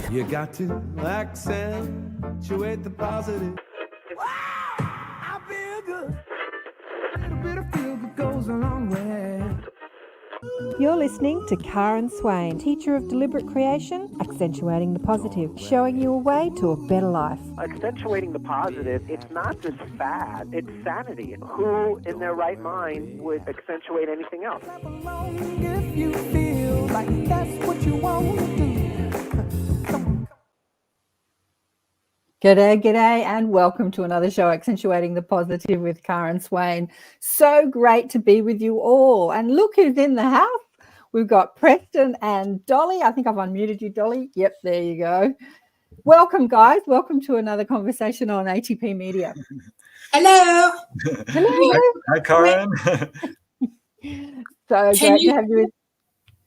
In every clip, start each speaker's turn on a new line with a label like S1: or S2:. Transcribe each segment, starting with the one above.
S1: You got to accentuate the positive. Wow, I feel good. A little bit of feel good goes a long way.
S2: You're listening to Karen Swain, teacher of deliberate creation, accentuating the positive, showing you a way to a better life.
S3: Accentuating the positive, it's not just fad, it's sanity. Who in their right mind would accentuate anything else?
S1: Clap along if you feel like that's what you want to do.
S2: G'day, and welcome to another show, Accentuating the Positive with Karen Swain. So great to be with you all. And look who's in the house. We've got Preston and Dolly. I think I've unmuted you, Dolly. Yep, there you go. Welcome, guys. Welcome to another conversation on ATP Media.
S4: Hello.
S2: Hello.
S5: Hi, Karen.
S2: So great to have you.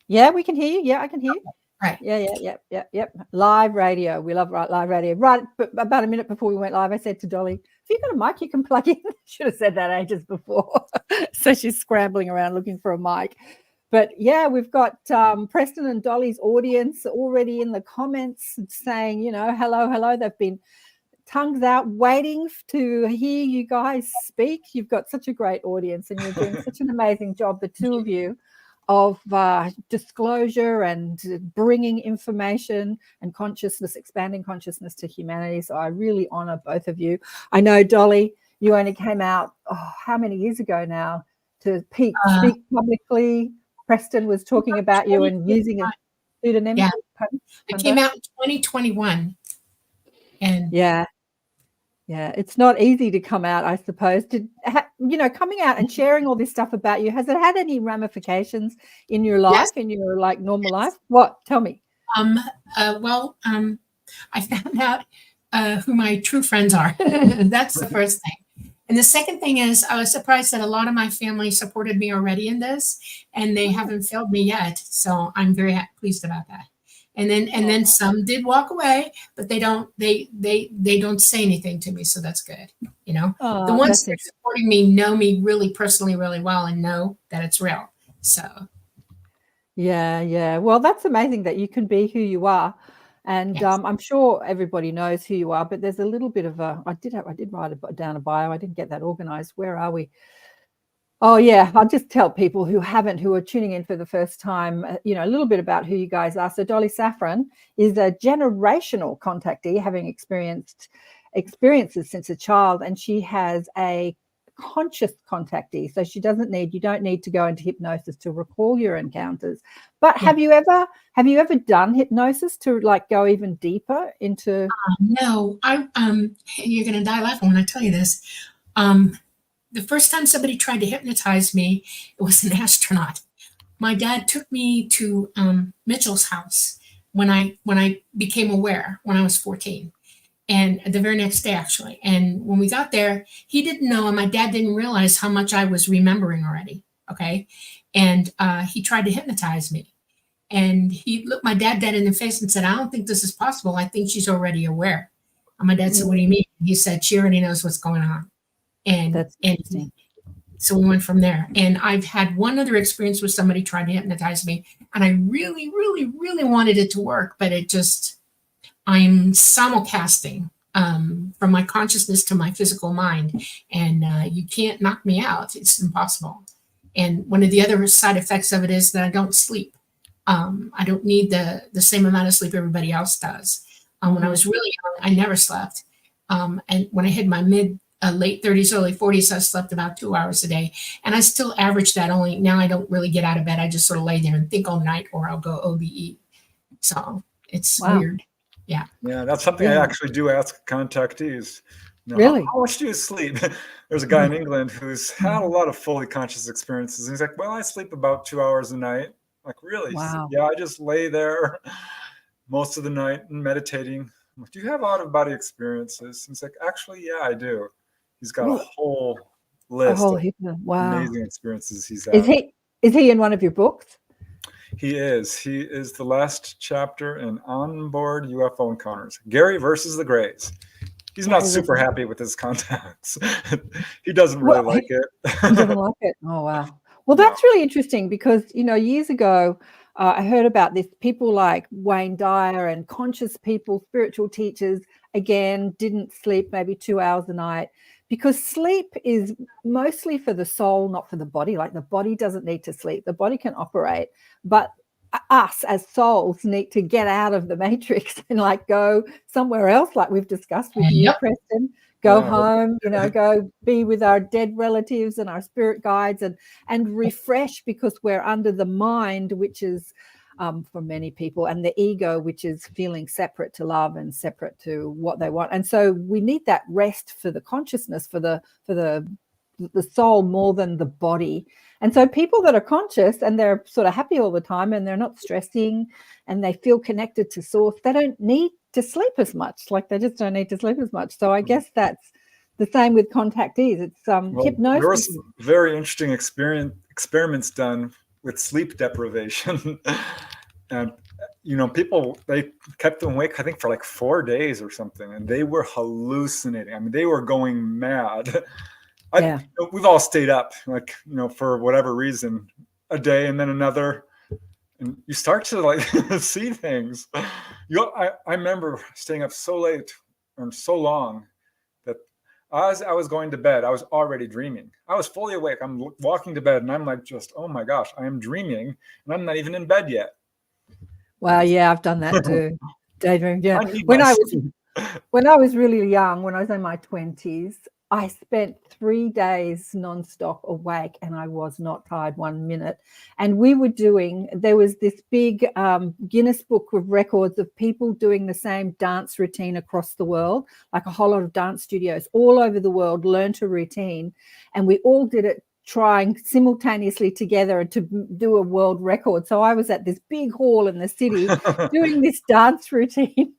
S2: Yeah, we can hear you. Yeah, I can hear you.
S4: Right.
S2: Yeah. Live radio. We love live radio. Right, but about a minute before we went live, I said to Dolly, "Have you got a mic you can plug in?" Should have said that ages before. So she's scrambling around looking for a mic. But yeah, we've got Preston and Dolly's audience already in the comments saying, hello. They've been tongues out waiting to hear you guys speak. You've got such a great audience and you're doing such an amazing job, the two of you, of disclosure and bringing information and consciousness, expanding consciousness to humanity. So I really honor both of you. I know, Dolly, you only came out, how many years ago now, to speak publicly. Preston was talking about you and using a pseudonym.
S4: Yeah, it came out in 2021. And
S2: yeah, it's not easy to come out, I suppose. Coming out and sharing all this stuff about you, has it had any ramifications in your life,
S4: Yes.
S2: in your normal life? What? Tell me.
S4: I found out who my true friends are. That's the first thing. And the second thing is, I was surprised that a lot of my family supported me already in this, and they haven't failed me yet. So I'm very pleased about that. And then some did walk away, but they don't say anything to me, so that's good. The ones that are supporting me know me really personally, really well, and know that it's real. So
S2: yeah. Well, that's amazing that you can be who you are. And
S4: yes.
S2: I'm sure everybody knows who you are, but there's a little bit of I did write down a bio. I didn't get that organized. Where are we? Oh, yeah. I'll just tell people who are tuning in for the first time, a little bit about who you guys are. So Dolly Safran is a generational contactee, having experiences since a child, and she has a conscious contactee. So you don't need to go into hypnosis to recall your encounters. But have you ever done hypnosis to go even deeper into?
S4: No, you're going to die laughing when I tell you this. The first time somebody tried to hypnotize me, it was an astronaut. My dad took me to Mitchell's house when I became aware when I was 14. And the very next day, actually. And when we got there, he didn't know, and my dad didn't realize how much I was remembering already. Okay. And he tried to hypnotize me. And he looked my dad dead in the face and said, "I don't think this is possible. I think she's already aware." And my dad said, "What do you mean?" He said, "She already knows what's going on." And so we went from there. And I've had one other experience where somebody tried to hypnotize me. And I really, really, really wanted it to work, but I'm simulcasting from my consciousness to my physical mind, and you can't knock me out. It's impossible. And one of the other side effects of it is that I don't sleep. I don't need the same amount of sleep everybody else does. When I was really young, I never slept. And when I hit my late 30s, early 40s, I slept about 2 hours a day. And I still average that. Only now I don't really get out of bed. I just sort of lay there and think all night, or I'll go OBE. So it's weird. Yeah.
S5: Yeah, that's something I actually do ask contactees.
S2: Really?
S5: How much do you sleep? There's a guy in England who's had a lot of fully conscious experiences. And he's like, "Well, I sleep about 2 hours a night." I'm like, "Really?"
S2: Wow.
S5: Yeah, I just lay there most of the night and meditating. I'm like, "Do you have out-of-body experiences?" He's like, "Actually, yeah, I do." He's got a whole list of amazing experiences he's had.
S2: Is he in one of your books?
S5: He is the last chapter in Onboard UFO Encounters. Gary versus the Greys. He's not super happy with his contacts. He doesn't really like it.
S2: He doesn't like it. Oh, wow. Well, that's really interesting because, years ago, I heard about this. People like Wayne Dyer and conscious people, spiritual teachers, again, didn't sleep maybe 2 hours a night, because sleep is mostly for the soul, not for the body. Like the body doesn't need to sleep. The body can operate, but us as souls need to get out of the matrix and like go somewhere else, like we've discussed with you, Preston. Go home, go be with our dead relatives and our spirit guides and refresh, because we're under the mind, which is for many people, and the ego, which is feeling separate to love and separate to what they want. And so we need that rest for the consciousness, for the soul, more than the body. And so people that are conscious and they're sort of happy all the time and they're not stressing and they feel connected to source, they don't need to sleep as much. Like they just don't need to sleep as much. So I guess that's the same with contactees. It's hypnosis.
S5: There were some very interesting experiments done with sleep deprivation. And people, they kept them awake, I think, for like 4 days or something, and they were hallucinating. I mean, they were going mad. We've all stayed up, like, for whatever reason, a day and then another, and you start to like see things. I remember staying up so late and so long that as I was going to bed, I was already dreaming. I was fully awake. I'm walking to bed and I'm like, just, oh my gosh, I am dreaming and I'm not even in bed yet.
S2: Wow, yeah, I've done that too. Daydream, yeah. When I was really young, when I was in my 20s, I spent 3 days nonstop awake and I was not tired 1 minute. And there was this big Guinness Book of Records of people doing the same dance routine across the world, like a whole lot of dance studios all over the world learned a routine. And we all did it trying simultaneously together to do a world record. So I was at this big hall in the city doing this dance routine.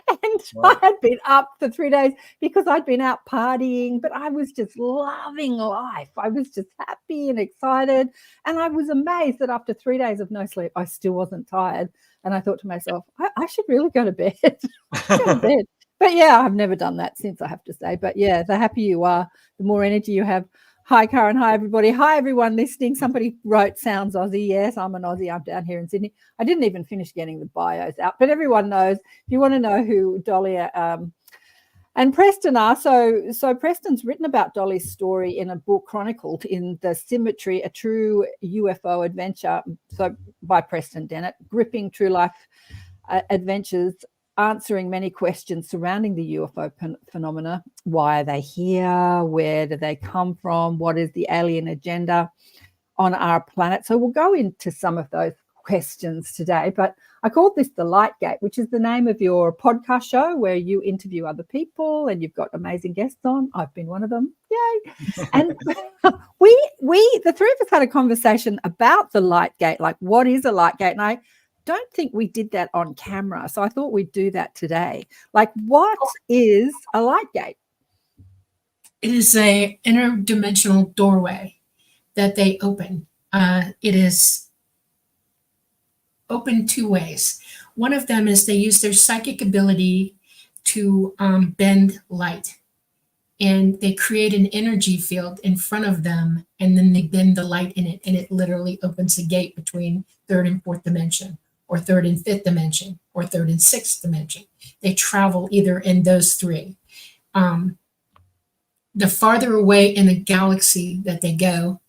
S2: And I had been up for 3 days because I'd been out partying, but I was just loving life. I was just happy and excited. And I was amazed that after 3 days of no sleep, I still wasn't tired. And I thought to myself, I should really go to bed. But yeah, I've never done that since, I have to say. But yeah, the happier you are, the more energy you have. Hi, Karen. Hi, everybody. Hi, everyone listening. Somebody wrote sounds Aussie. Yes, I'm an Aussie. I'm down here in Sydney. I didn't even finish getting the bios out, but everyone knows. If you want to know who Dolly and Preston are, so Preston's written about Dolly's story in a book, Chronicled, in the Symmetry, a True UFO Adventure, so by Preston Dennett, gripping true life adventures, answering many questions surrounding the UFO phenomena. Why are they here? Where do they come from? What is the alien agenda on our planet? So we'll go into some of those questions today, but I called this The Light Gate, which is the name of your podcast show where you interview other people and you've got amazing guests on. I've been one of them. Yay. And we the three of us had a conversation about the light gate, like what is a light gate? And I don't think we did that on camera, so I thought we'd do that today. Like, what is a light gate?
S4: It is a interdimensional doorway that they open. It is open two ways. One of them is they use their psychic ability to bend light, and they create an energy field in front of them, and then they bend the light in it, and it literally opens a gate between third and fourth dimension, or third and fifth dimension, or third and sixth dimension. They travel either in those three. The farther away in the galaxy that they go,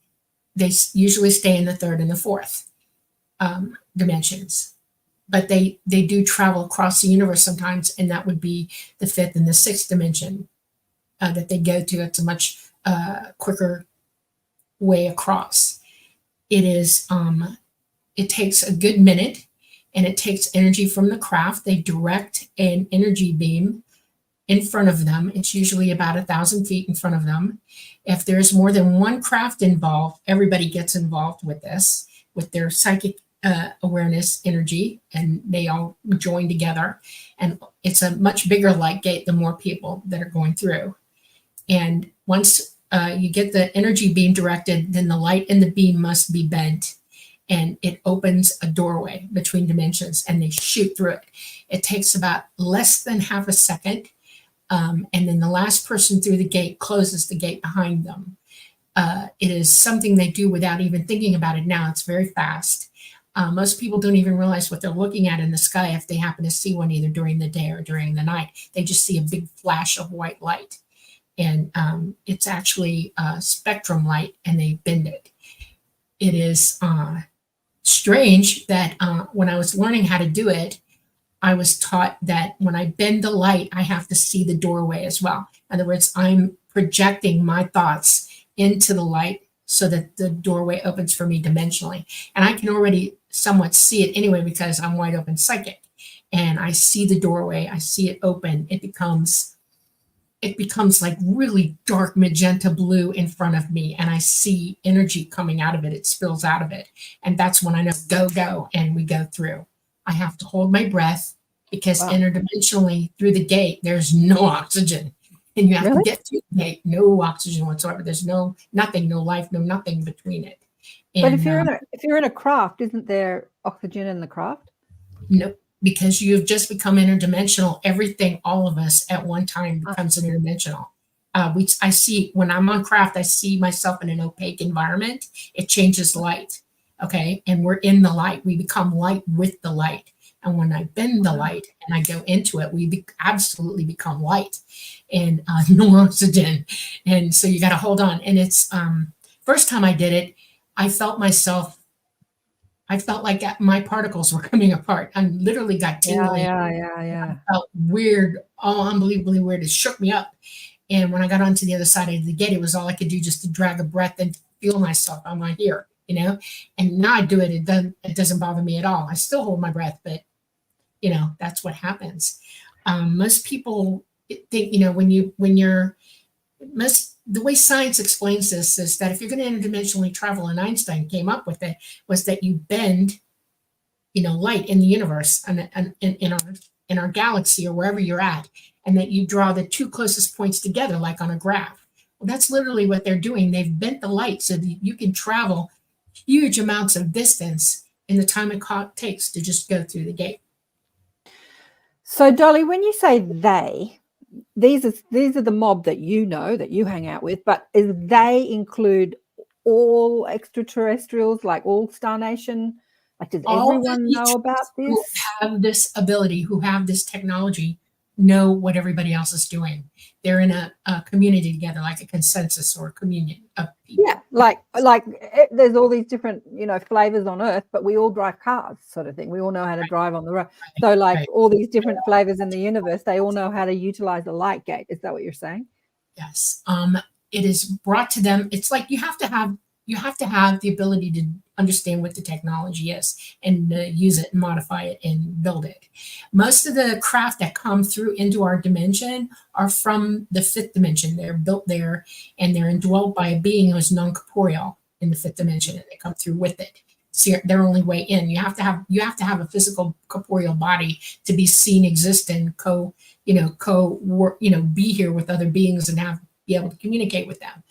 S4: they usually stay in the third and the fourth dimensions. But they do travel across the universe sometimes, and that would be the fifth and the sixth dimension that they go to. It's a much quicker way across. It is. It takes a good minute, and it takes energy from the craft. They direct an energy beam in front of them. It's usually about 1,000 feet in front of them. If there's more than one craft involved, everybody gets involved with this, with their psychic awareness energy, and they all join together. And it's a much bigger light gate the more people that are going through. And once you get the energy beam directed, then the light in the beam must be bent, and it opens a doorway between dimensions, and they shoot through it. It takes about less than half a second, and then the last person through the gate closes the gate behind them. It is something they do without even thinking about it now. It's very fast. Most people don't even realize what they're looking at in the sky if they happen to see one either during the day or during the night. They just see a big flash of white light. And it's actually spectrum light, and they bend it. It is strange that when I was learning how to do it, I was taught that when I bend the light, I have to see the doorway as well. In other words, I'm projecting my thoughts into the light so that the doorway opens for me dimensionally. And I can already somewhat see it anyway because I'm wide open psychic. And I see the doorway, I see it open. It becomes like really dark magenta blue in front of me, and I see energy coming out of it. It spills out of it. And that's when I know, go, and we go through. I have to hold my breath because interdimensionally through the gate, there's no oxygen. And you have to get through the gate, no oxygen whatsoever. There's nothing, no life, no nothing between it. And,
S2: but if you're in a craft, isn't there oxygen in the craft?
S4: No, because you've just become interdimensional. Everything, all of us at one time becomes interdimensional. I see, when I'm on craft, I see myself in an opaque environment. It changes light. Okay. And we're in the light. We become light with the light. And when I bend the light and I go into it, we absolutely become light and no oxygen. And so you got to hold on. And it's first time I did it, I felt like my particles were coming apart. I literally got tingling.
S2: Yeah.
S4: I felt weird, unbelievably weird. It shook me up. And when I got onto the other side of the gate, it was all I could do just to drag a breath and feel myself. I'm right here, you know. And now I do it. It doesn't bother me at all. I still hold my breath, but you know, that's what happens. Most people think, you know, the way science explains this is that if you're going to interdimensionally travel, and Einstein came up with it, was that you bend, you know, light in the universe and in our galaxy or wherever you're at, and that you draw the two closest points together, like on a graph. Well, that's literally what they're doing. They've bent the light so that you can travel huge amounts of distance in the time it takes to just go through the gate.
S2: So, Dolly, when you say they, these are the mob that you know, that you hang out with, but they include all extraterrestrials, like all Star Nation? Like, does everyone know about this?
S4: Who have this ability, who have this technology, know what everybody else is doing. They're in a community together, like a consensus or a communion of people.
S2: Yeah, like there's all these different, you know, flavors on Earth, but we all drive cars, sort of thing. We all know how to drive on the road. So, like all these different flavors in the universe, they all know how to utilize the light gate. Is that what you're saying?
S4: Yes. It is brought to them. It's like you have to have the ability to understand what the technology is and use it and modify it and build it. Most of the craft that come through into our dimension are from the fifth dimension. They're built there and they're indwelled by a being who is non-corporeal in the fifth dimension, and they come through with it. So their only way in. You have to have a physical corporeal body to be seen, exist, and be here with other beings and be able to communicate with them.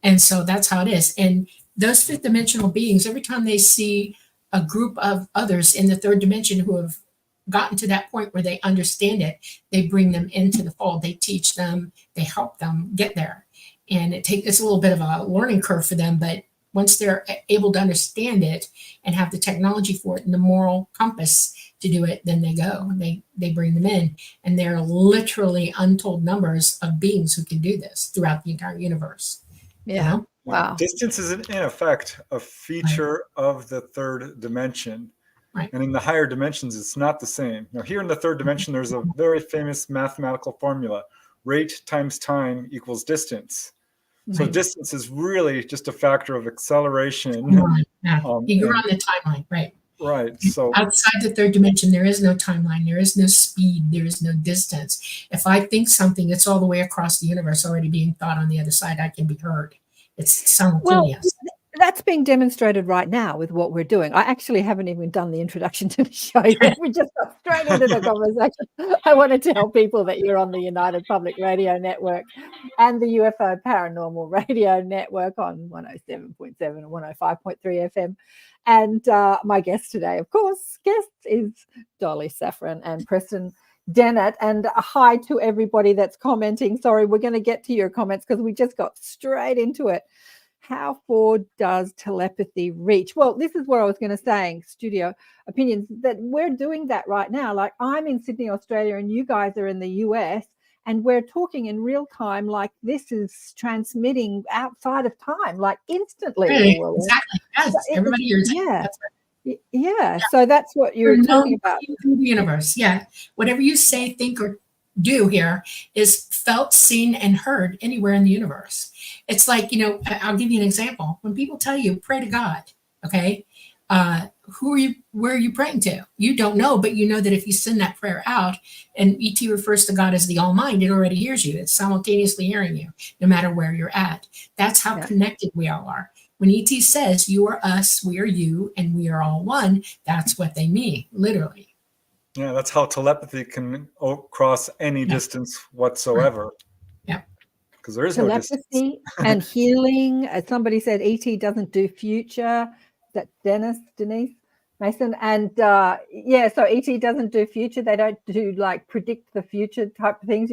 S4: And so that's how it is. And those fifth dimensional beings, every time they see a group of others in the third dimension who have gotten to that point where they understand it, they bring them into the fold. They teach them, they help them get there. And it's a little bit of a learning curve for them, but once they're able to understand it and have the technology for it and the moral compass to do it, then they go and they bring them in. And there are literally untold numbers of beings who can do this throughout the entire universe.
S2: Yeah.
S4: You know?
S2: Wow.
S5: Distance is in effect a feature of the third dimension.
S4: Right.
S5: And in the higher dimensions, it's not the same. Now, here in the third dimension, there's a very famous mathematical formula. Rate times time equals distance. So distance is really just a factor of acceleration.
S4: You're on the timeline, right?
S5: Right. So
S4: outside the third dimension, there is no timeline. There is no speed. There is no distance. If I think something, it's all the way across the universe already being thought on the other side. I can be heard. It's simultaneous.
S2: Well, that's being demonstrated right now with what we're doing. I actually haven't even done the introduction to the show yet. We just got straight into the conversation. I wanted to tell people that you're on the United Public Radio Network and the UFO Paranormal Radio Network on 107.7 and 105.3 FM. And my guest today, of course, is Dolly Safran and Preston Dennett. And a hi to everybody that's commenting. Sorry, we're going to get to your comments because we just got straight into it. how far does telepathy reach? Well, this is what I was going to say, studio opinions, that we're doing that right now. Like, I'm in Sydney, Australia, and you guys are in the US, and we're talking in real time. Like, this is transmitting outside of time, like instantly.
S4: Right, exactly. Yes,
S2: So
S4: everybody hears it.
S2: yeah.
S4: That's right.
S2: Yeah, so that's what you're talking about.
S4: In the universe, yeah. Whatever you say, think, or do here is felt, seen, and heard anywhere in the universe. It's like, I'll give you an example. When people tell you, pray to God, okay? Where are you praying to? You don't know, but you know that if you send that prayer out, and ET refers to God as the All Mind, it already hears you. It's simultaneously hearing you, no matter where you're at. That's how connected we all are. When ET says, you are us, we are you, and we are all one, that's what they mean, literally.
S5: Yeah, that's how telepathy can cross any distance whatsoever.
S4: Yeah.
S5: Because there is
S2: telepathy
S5: no distance.
S2: and healing. Somebody said ET doesn't do future. That Denise Mason. And so ET doesn't do future. They don't do like predict the future type of things,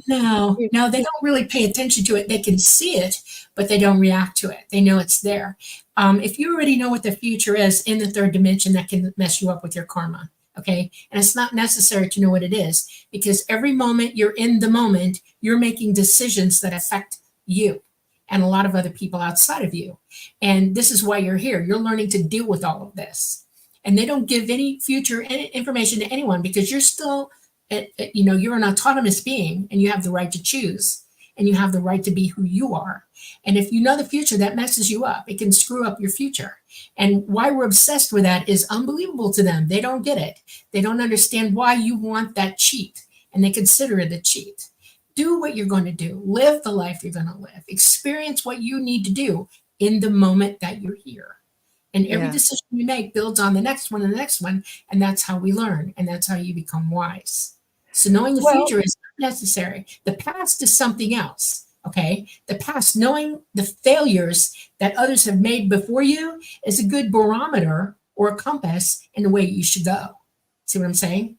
S4: No, they don't really pay attention to it. They can see it, but they don't react to it. They know it's there. If you already know what the future is in the third dimension, that can mess you up with your karma. Okay. And it's not necessary to know what it is, because every moment you're in the moment, you're making decisions that affect you and a lot of other people outside of you. And this is why you're here. You're learning to deal with all of this. And they don't give any future information to anyone, because you're still, you're an autonomous being, and you have the right to choose, and you have the right to be who you are. And if you know the future, that messes you up. It can screw up your future. And why we're obsessed with that is unbelievable to them. They don't get it. They don't understand why you want that cheat, and they consider it a cheat. Do what you're going to do. Live the life you're going to live. Experience what you need to do in the moment that you're here. And every decision you make builds on the next one and the next one. And that's how we learn. And that's how you become wise. So knowing the future is not necessary. The past is something else. Okay. The past, knowing the failures that others have made before you, is a good barometer or a compass in the way you should go. See what I'm saying?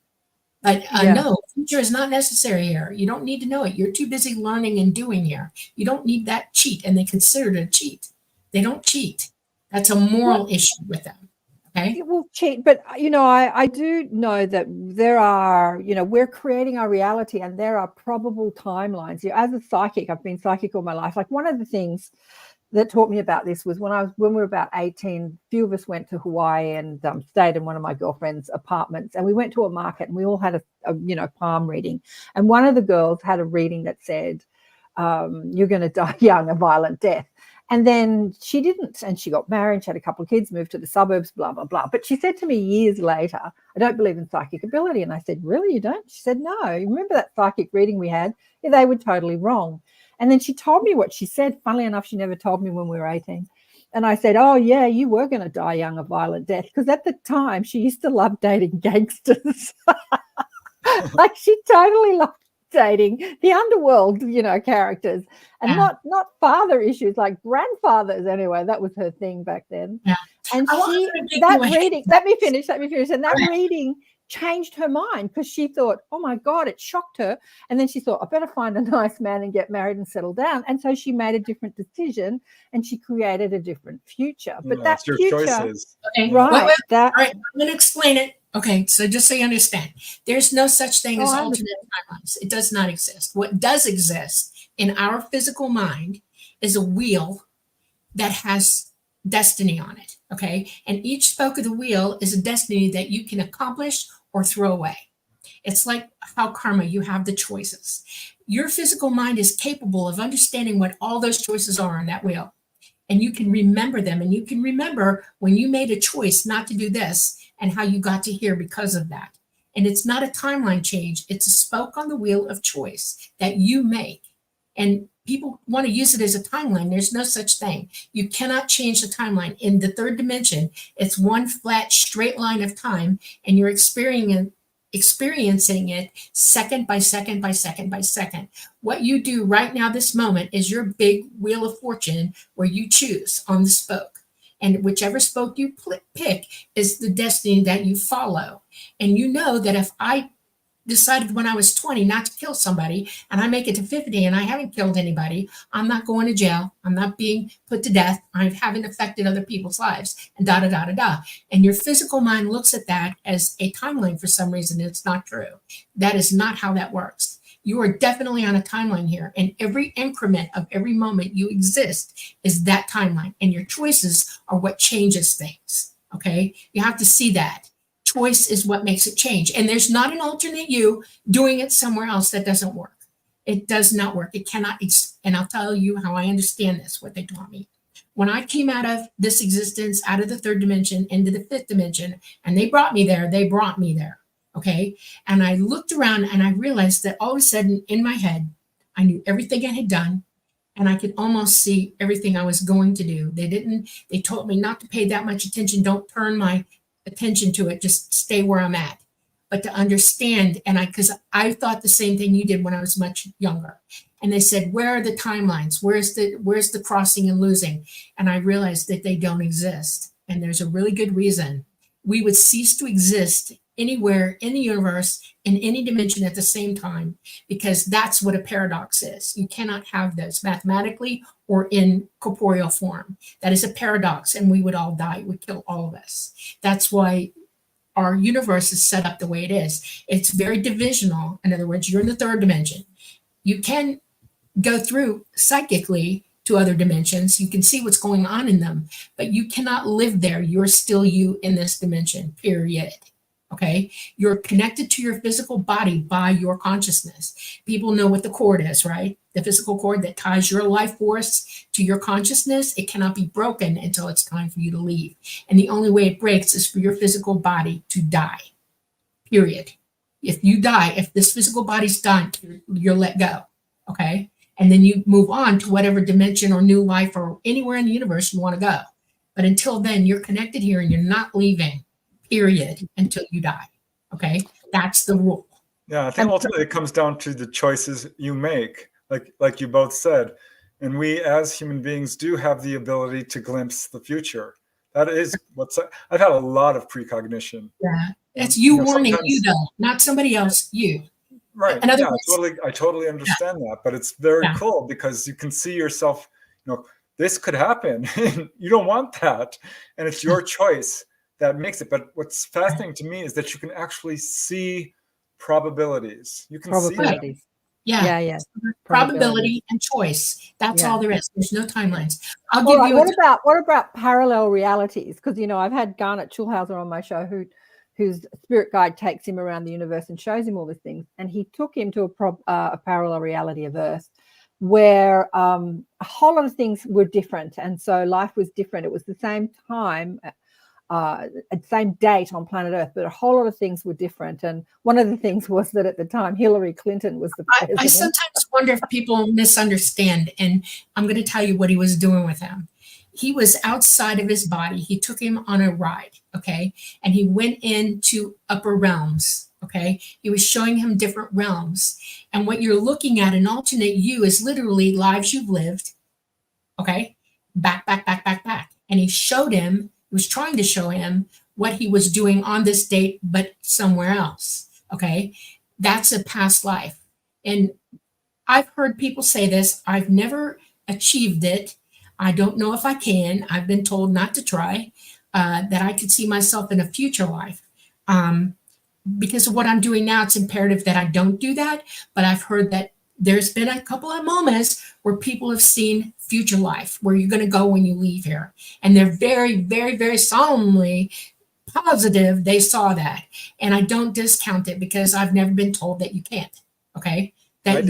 S4: But no, future is not necessary here. You don't need to know it. You're too busy learning and doing here. You don't need that cheat. And they consider it a cheat. They don't cheat. That's a moral issue with them. Okay.
S2: It will cheat, but I do know that there are, we're creating our reality, and there are probable timelines. As a psychic, I've been psychic all my life. Like, one of the things that taught me about this was when we were about 18, a few of us went to Hawaii and stayed in one of my girlfriend's apartments, and we went to a market, and we all had a palm reading. And one of the girls had a reading that said, you're going to die young, a violent death. And then she didn't, and she got married, she had a couple of kids, moved to the suburbs, blah, blah, blah. But she said to me years later, I don't believe in psychic ability. And I said, really, you don't? She said, no. Remember that psychic reading we had? Yeah, they were totally wrong. And then she told me what she said. Funnily enough, she never told me when we were 18. And I said, oh, yeah, you were going to die young, a violent death. Because at the time, she used to love dating gangsters. Like, she totally loved dating the underworld, characters, and not father issues, like grandfathers. Anyway, that was her thing back then. Yeah. And reading, let me finish. And that reading changed her mind, because she thought, oh my God, it shocked her. And then she thought, I better find a nice man and get married and settle down. And so she made a different decision, and she created a different future. But that's your future, choices.
S4: Okay.
S2: Right.
S4: All right. I'm going to explain it. Okay, so just so you understand, there's no such thing as alternate timelines. It does not exist. What does exist in our physical mind is a wheel that has destiny on it, okay? And each spoke of the wheel is a destiny that you can accomplish or throw away. It's like how karma, you have the choices. Your physical mind is capable of understanding what all those choices are on that wheel. And you can remember them, and you can remember when you made a choice not to do this, and how you got to here because of that. And it's not a timeline change. It's a spoke on the wheel of choice that you make. And people want to use it as a timeline. There's no such thing. You cannot change the timeline. In the third dimension, it's one flat, straight line of time, and you're experiencing it second by second by second by second. What you do right now, this moment, is your big wheel of fortune, where you choose on the spoke. And whichever spoke you pick is the destiny that you follow. And you know that if I decided when I was 20 not to kill somebody, and I make it to 50 and I haven't killed anybody, I'm not going to jail. I'm not being put to death. I haven't affected other people's lives, and da da da da da. And your physical mind looks at that as a timeline for some reason. It's not true. That is not how that works. You are definitely on a timeline here, and every increment of every moment you exist is that timeline, and your choices are what changes things. Okay, you have to see that. Choice is what makes it change. And there's not an alternate you doing it somewhere else. That doesn't work. It does not work. It cannot. And I'll tell you how I understand this, what they taught me. When I came out of this existence, out of the third dimension, into the fifth dimension, and they brought me there, okay? And I looked around and I realized that all of a sudden in my head, I knew everything I had done, and I could almost see everything I was going to do. They told me not to pay that much attention. Don't turn my attention to it, just stay where I'm at. But to understand, and because I thought the same thing you did when I was much younger. And they said, where are the timelines? Where's the crossing and losing? And I realized that they don't exist. And there's a really good reason. We would cease to exist anywhere in the universe, in any dimension at the same time, because that's what a paradox is. You cannot have those mathematically or in corporeal form. That is a paradox, and we would all die. It would kill all of us. That's why our universe is set up the way it is. It's very divisional. In other words, you're in the third dimension. You can go through psychically to other dimensions. You can see what's going on in them, but you cannot live there. You're still you in this dimension, period. Okay, you're connected to your physical body by your consciousness. People know what the cord is, right? The physical cord that ties your life force to your consciousness. It cannot be broken until it's time for you to leave. And the only way it breaks is for your physical body to die, period. If you die, if this physical body's done, you're let go, okay? And then you move on to whatever dimension or new life or anywhere in the universe you want to go. But until then, you're connected here and you're not leaving, period, until you die. Okay, that's the rule.
S5: Yeah, I think ultimately it comes down to the choices you make, like you both said. And we as human beings do have the ability to glimpse the future. That is I've had a lot of precognition.
S4: Yeah, it's you warning you though, not somebody else, you.
S5: Right. Yeah, I totally understand that. But it's very cool because you can see yourself, this could happen. You don't want that. And it's your choice that makes it. But what's fascinating to me is that you can actually see probabilities. You can see them.
S4: Yeah. Probability and choice. That's all there is. There's no timelines.
S2: What about parallel realities? Because I've had Garnet Schulhauser on my show whose spirit guide takes him around the universe and shows him all these things. And he took him to a parallel reality of Earth where a whole lot of things were different. And so life was different. It was the same time, same date on planet Earth, but a whole lot of things were different. And one of the things was that at the time, Hillary Clinton was the president.
S4: I sometimes wonder if people misunderstand. And I'm going to tell you what he was doing with him. He was outside of his body. He took him on a ride, okay? And he went into upper realms, okay? He was showing him different realms. And what you're looking at, an alternate you, is literally lives you've lived, okay? Back. And he was trying to show him what he was doing on this date, but somewhere else, okay? That's a past life. And I've heard people say this. I've never achieved it. I don't know if I can. I've been told not to try, that I could see myself in a future life. Because of what I'm doing now, it's imperative that I don't do that. But I've heard that there's been a couple of moments where people have seen future life, where you're going to go when you leave here. And they're very, very, very solemnly positive they saw that. And I don't discount it because I've never been told that you can't. Okay? That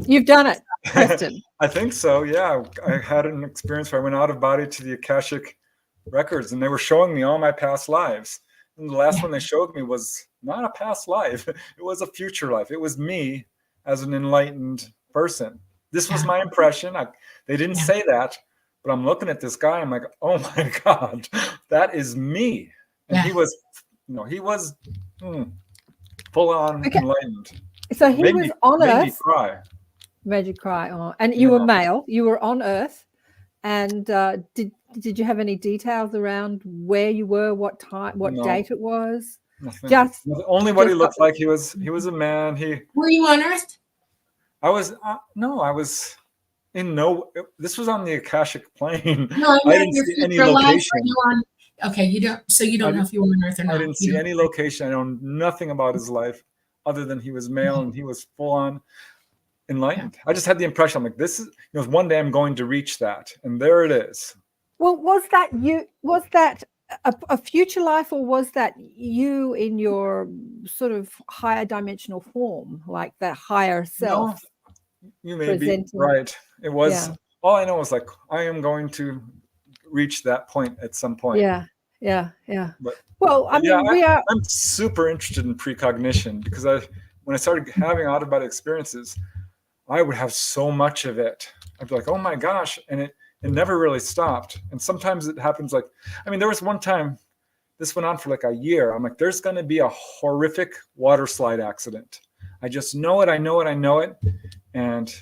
S2: You've done it, Preston.
S5: I think so, yeah. I had an experience where I went out of body to the Akashic records and they were showing me all my past lives. And the last one they showed me was not a past life. It was a future life. It was me as an enlightened person. This was my impression. They didn't say that, but I'm looking at this guy. I'm like, oh my God, that is me. And he was, full on enlightened.
S2: So he was on Earth.
S5: Made me cry.
S2: Made you cry. Oh. And you were male. You were on Earth. And did you have any details around where you were, what time, what date it was?
S5: Nothing.
S2: Just
S5: Only what he looked like. He was a man.
S4: Were you on Earth?
S5: I was no. I was in no. This was on the Akashic plane.
S4: No, I
S5: I didn't see any location.
S4: Okay, you don't. So you don't know if you were on Earth or not.
S5: I didn't see any location. I know nothing about his life, other than he was male and he was full on enlightened. I just had the impression, I'm like, this is, one day I'm going to reach that, and there it is.
S2: Well, was that you? Was that a future life, or was that you in your sort of higher dimensional form, like that higher self?
S5: No, you may be right. It was. Yeah. All I know was like, I am going to reach that point at some point.
S2: Yeah. But,
S5: well, I mean, I'm super interested in precognition, because when I started having out-of-body experiences, I would have so much of it. I'd be like, oh my gosh. And it never really stopped. And sometimes it happens like, I mean, there was one time, this went on for like a year. I'm like, there's going to be a horrific water slide accident. I just know it. I know it. And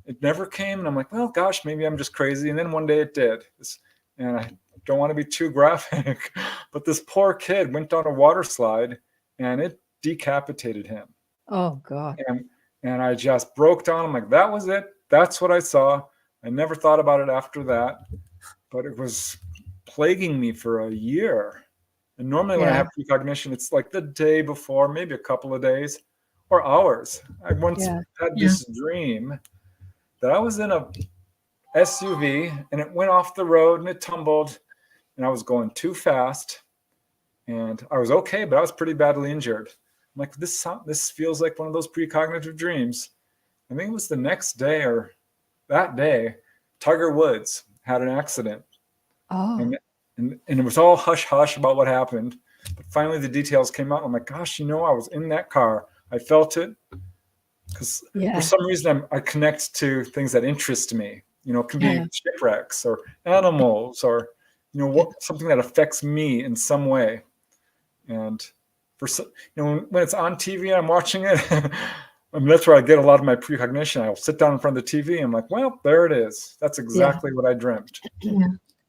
S5: it never came. And I'm like, well, gosh, maybe I'm just crazy. And then one day it did. And I don't want to be too graphic, but this poor kid went down a water slide and it decapitated him.
S2: Oh, God.
S5: And I just broke down. I'm like, that was it. That's what I saw. I never thought about it after that, but it was plaguing me for a year. And normally when I have precognition, it's like the day before, maybe a couple of days or hours. I once had this dream that I was in a SUV and it went off the road and it tumbled and I was going too fast and I was okay, but I was pretty badly injured. I'm like, this feels like one of those precognitive dreams. I think it was the next day or that day, Tiger Woods had an accident.
S2: Oh.
S5: And it was all hush-hush about what happened. But finally the details came out. I'm like, gosh, I was in that car. I felt it. Because for some reason I connect to things that interest me. It can be shipwrecks or animals or, something that affects me in some way. And when it's on TV and I'm watching it, I mean, that's where I get a lot of my precognition. I'll sit down in front of the TV and I'm like, well, there it is. That's exactly what I dreamt. Yeah.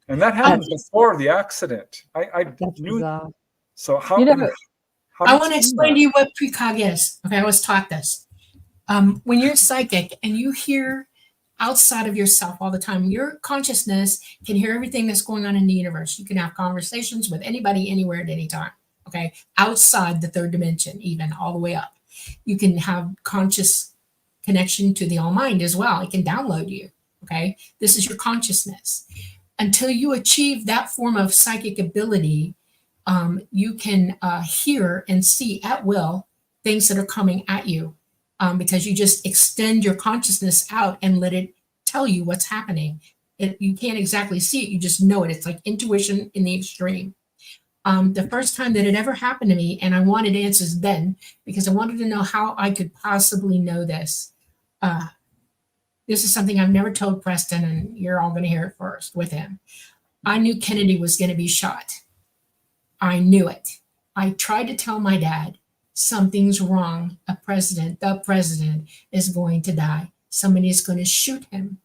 S5: And that happened before the accident. I knew. Bizarre. So how
S4: I want to explain to you what precog is. Okay, I was taught this. When you're psychic and you hear outside of yourself all the time, your consciousness can hear everything that's going on in the universe. You can have conversations with anybody, anywhere, at any time. Okay, outside the third dimension, even all the way up. You can have conscious connection to the all mind as well. It can download you. Okay, this is your consciousness. Until you achieve that form of psychic ability, you can hear and see at will things that are coming at you, because you just extend your consciousness out and let it tell you what's happening. You can't exactly see it. You just know it. It's like intuition in the extreme. The first time that it ever happened to me, and I wanted answers then because I wanted to know how I could possibly know this. This is something I've never told Preston, and you're all going to hear it first with him. I knew Kennedy was going to be shot. I knew it. I tried to tell my dad, something's wrong. The president is going to die. Somebody is going to shoot him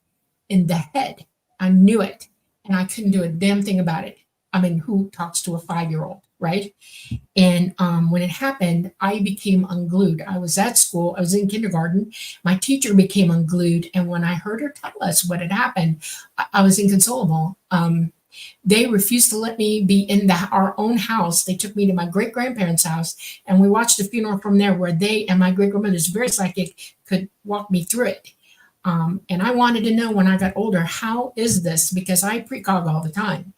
S4: in the head. I knew it, and I couldn't do a damn thing about it. I mean, who talks to a 5-year-old, right? And when it happened, I became unglued. I was at school. I was in kindergarten. My teacher became unglued. And when I heard her tell us what had happened, I was inconsolable. They refused to let me be in our own house. They took me to my great-grandparents' house, and we watched the funeral from there where they and my great-grandmother's very psychic could walk me through it. And I wanted to know when I got older, how is this? Because I precog all the time.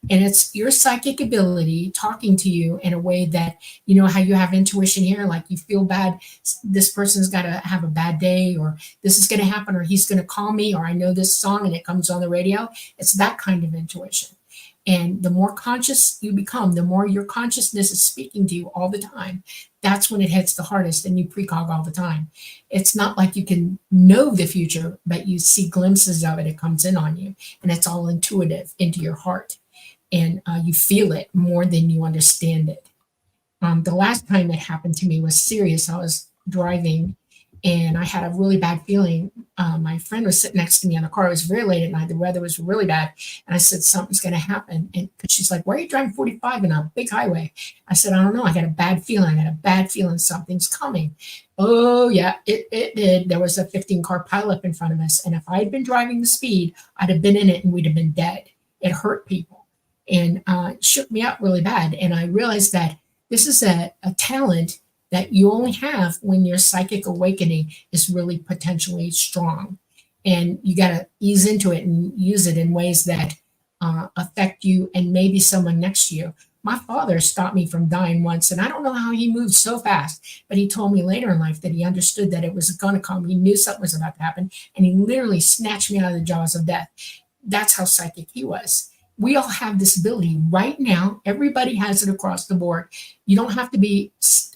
S4: And it's your psychic ability talking to you in a way that, how you have intuition here, like you feel bad, this person's got to have a bad day, or this is going to happen, or he's going to call me, or I know this song and it comes on the radio. It's that kind of intuition. And the more conscious you become, the more your consciousness is speaking to you all the time. That's when it hits the hardest, and you precog all the time. It's not like you can know the future, but you see glimpses of it. It comes in on you, and it's all intuitive into your heart. And you feel it more than you understand it. The last time it happened to me was serious. I was driving and I had a really bad feeling. My friend was sitting next to me in the car. It was very late at night. The weather was really bad. And I said, something's going to happen. And she's like, why are you driving 45 in a big highway? I said, I don't know. I got a bad feeling. Something's coming. Oh, yeah, it did. There was a 15-car pileup in front of us. And if I had been driving the speed, I'd have been in it and we'd have been dead. It hurt people and it shook me up really bad. And I realized that this is a talent that you only have when your psychic awakening is really potentially strong. And you got to ease into it and use it in ways that affect you and maybe someone next to you. My father stopped me from dying once, and I don't know how he moved so fast, but he told me later in life that he understood that it was going to come. He knew something was about to happen, and he literally snatched me out of the jaws of death. That's how psychic he was. We all have this ability right now. Everybody has it across the board. You don't have to be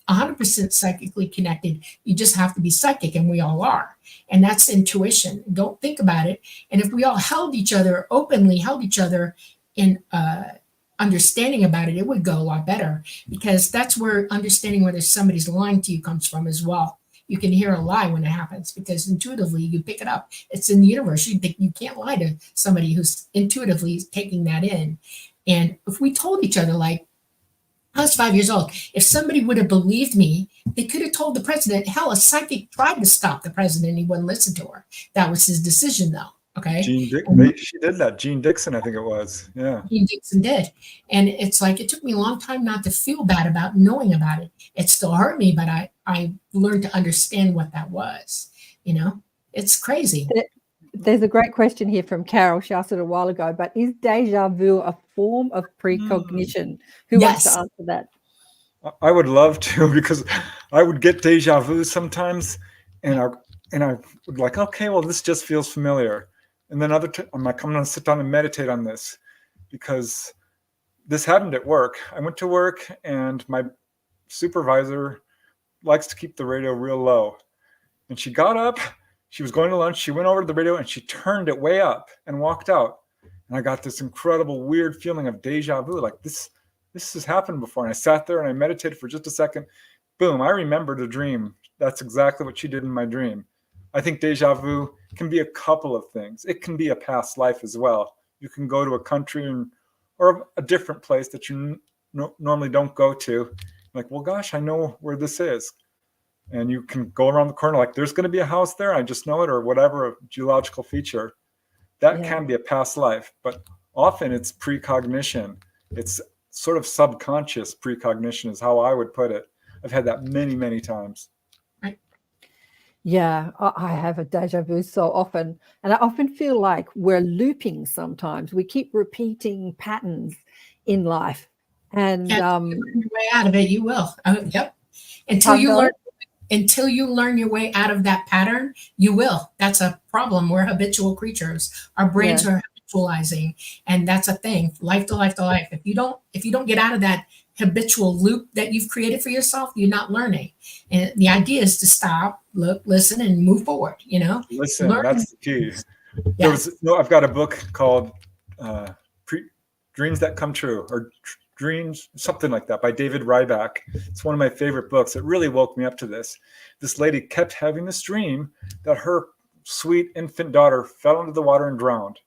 S4: 100% psychically connected. You just have to be psychic, and we all are. And that's intuition. Don't think about it. And if we all held each other in understanding about it, it would go a lot better, because that's where understanding whether somebody's lying to you comes from as well. You can hear a lie when it happens because intuitively you pick it up. It's in the universe. You can't lie to somebody who's intuitively taking that in. And if we told each other, like, I was 5 years old. If somebody would have believed me, they could have told the president. Hell, a psychic tried to stop the president. He wouldn't listen to her. That was his decision, though. Okay.
S5: She did that. Jean Dixon, I think it was. Yeah.
S4: Jean Dixon did. And it's like, it took me a long time not to feel bad about knowing about it. It still hurt me, but I learned to understand what that was. You know, it's crazy.
S2: There's a great question here from Carol. She asked it a while ago, but is deja vu a form of precognition? Who wants to answer that?
S5: I would love to, because I would get deja vu sometimes, and I would like, okay, well, this just feels familiar. And then I'm like, I'm going to sit down and meditate on this, because this happened at work. I went to work, and my supervisor likes to keep the radio real low. And she got up, she was going to lunch, she went over to the radio, and she turned it way up and walked out. And I got this incredible, weird feeling of deja vu, like this has happened before. And I sat there and I meditated for just a second. Boom, I remembered a dream. That's exactly what she did in my dream. I think deja vu can be a couple of things. It can be a past life as well. You can go to a country or a different place that you normally don't go to. Like, well, gosh, I know where this is. And you can go around the corner, like, there's going to be a house there. I just know it, or whatever, a geological feature. That can be a past life, but often it's precognition. It's sort of subconscious precognition is how I would put it. I've had that many, many times.
S2: Yeah, I have a deja vu so often, and I often feel like we're looping sometimes. We keep repeating patterns in life. And
S4: your way out of it, you will. Yep. Until you learn your way out of that pattern, you will. That's a problem. We're habitual creatures. Our brains are habitualizing, and that's a thing. Life to life to life. If you don't get out of that habitual loop that you've created for yourself, you're not learning. And the idea is to stop, look, listen, and move forward. You know,
S5: that's the key. Yeah. I've got a book called Dreams That Come True, or Dreams, something like that, by David Ryback. It's one of my favorite books. It really woke me up to this. This lady kept having this dream that her sweet infant daughter fell into the water and drowned.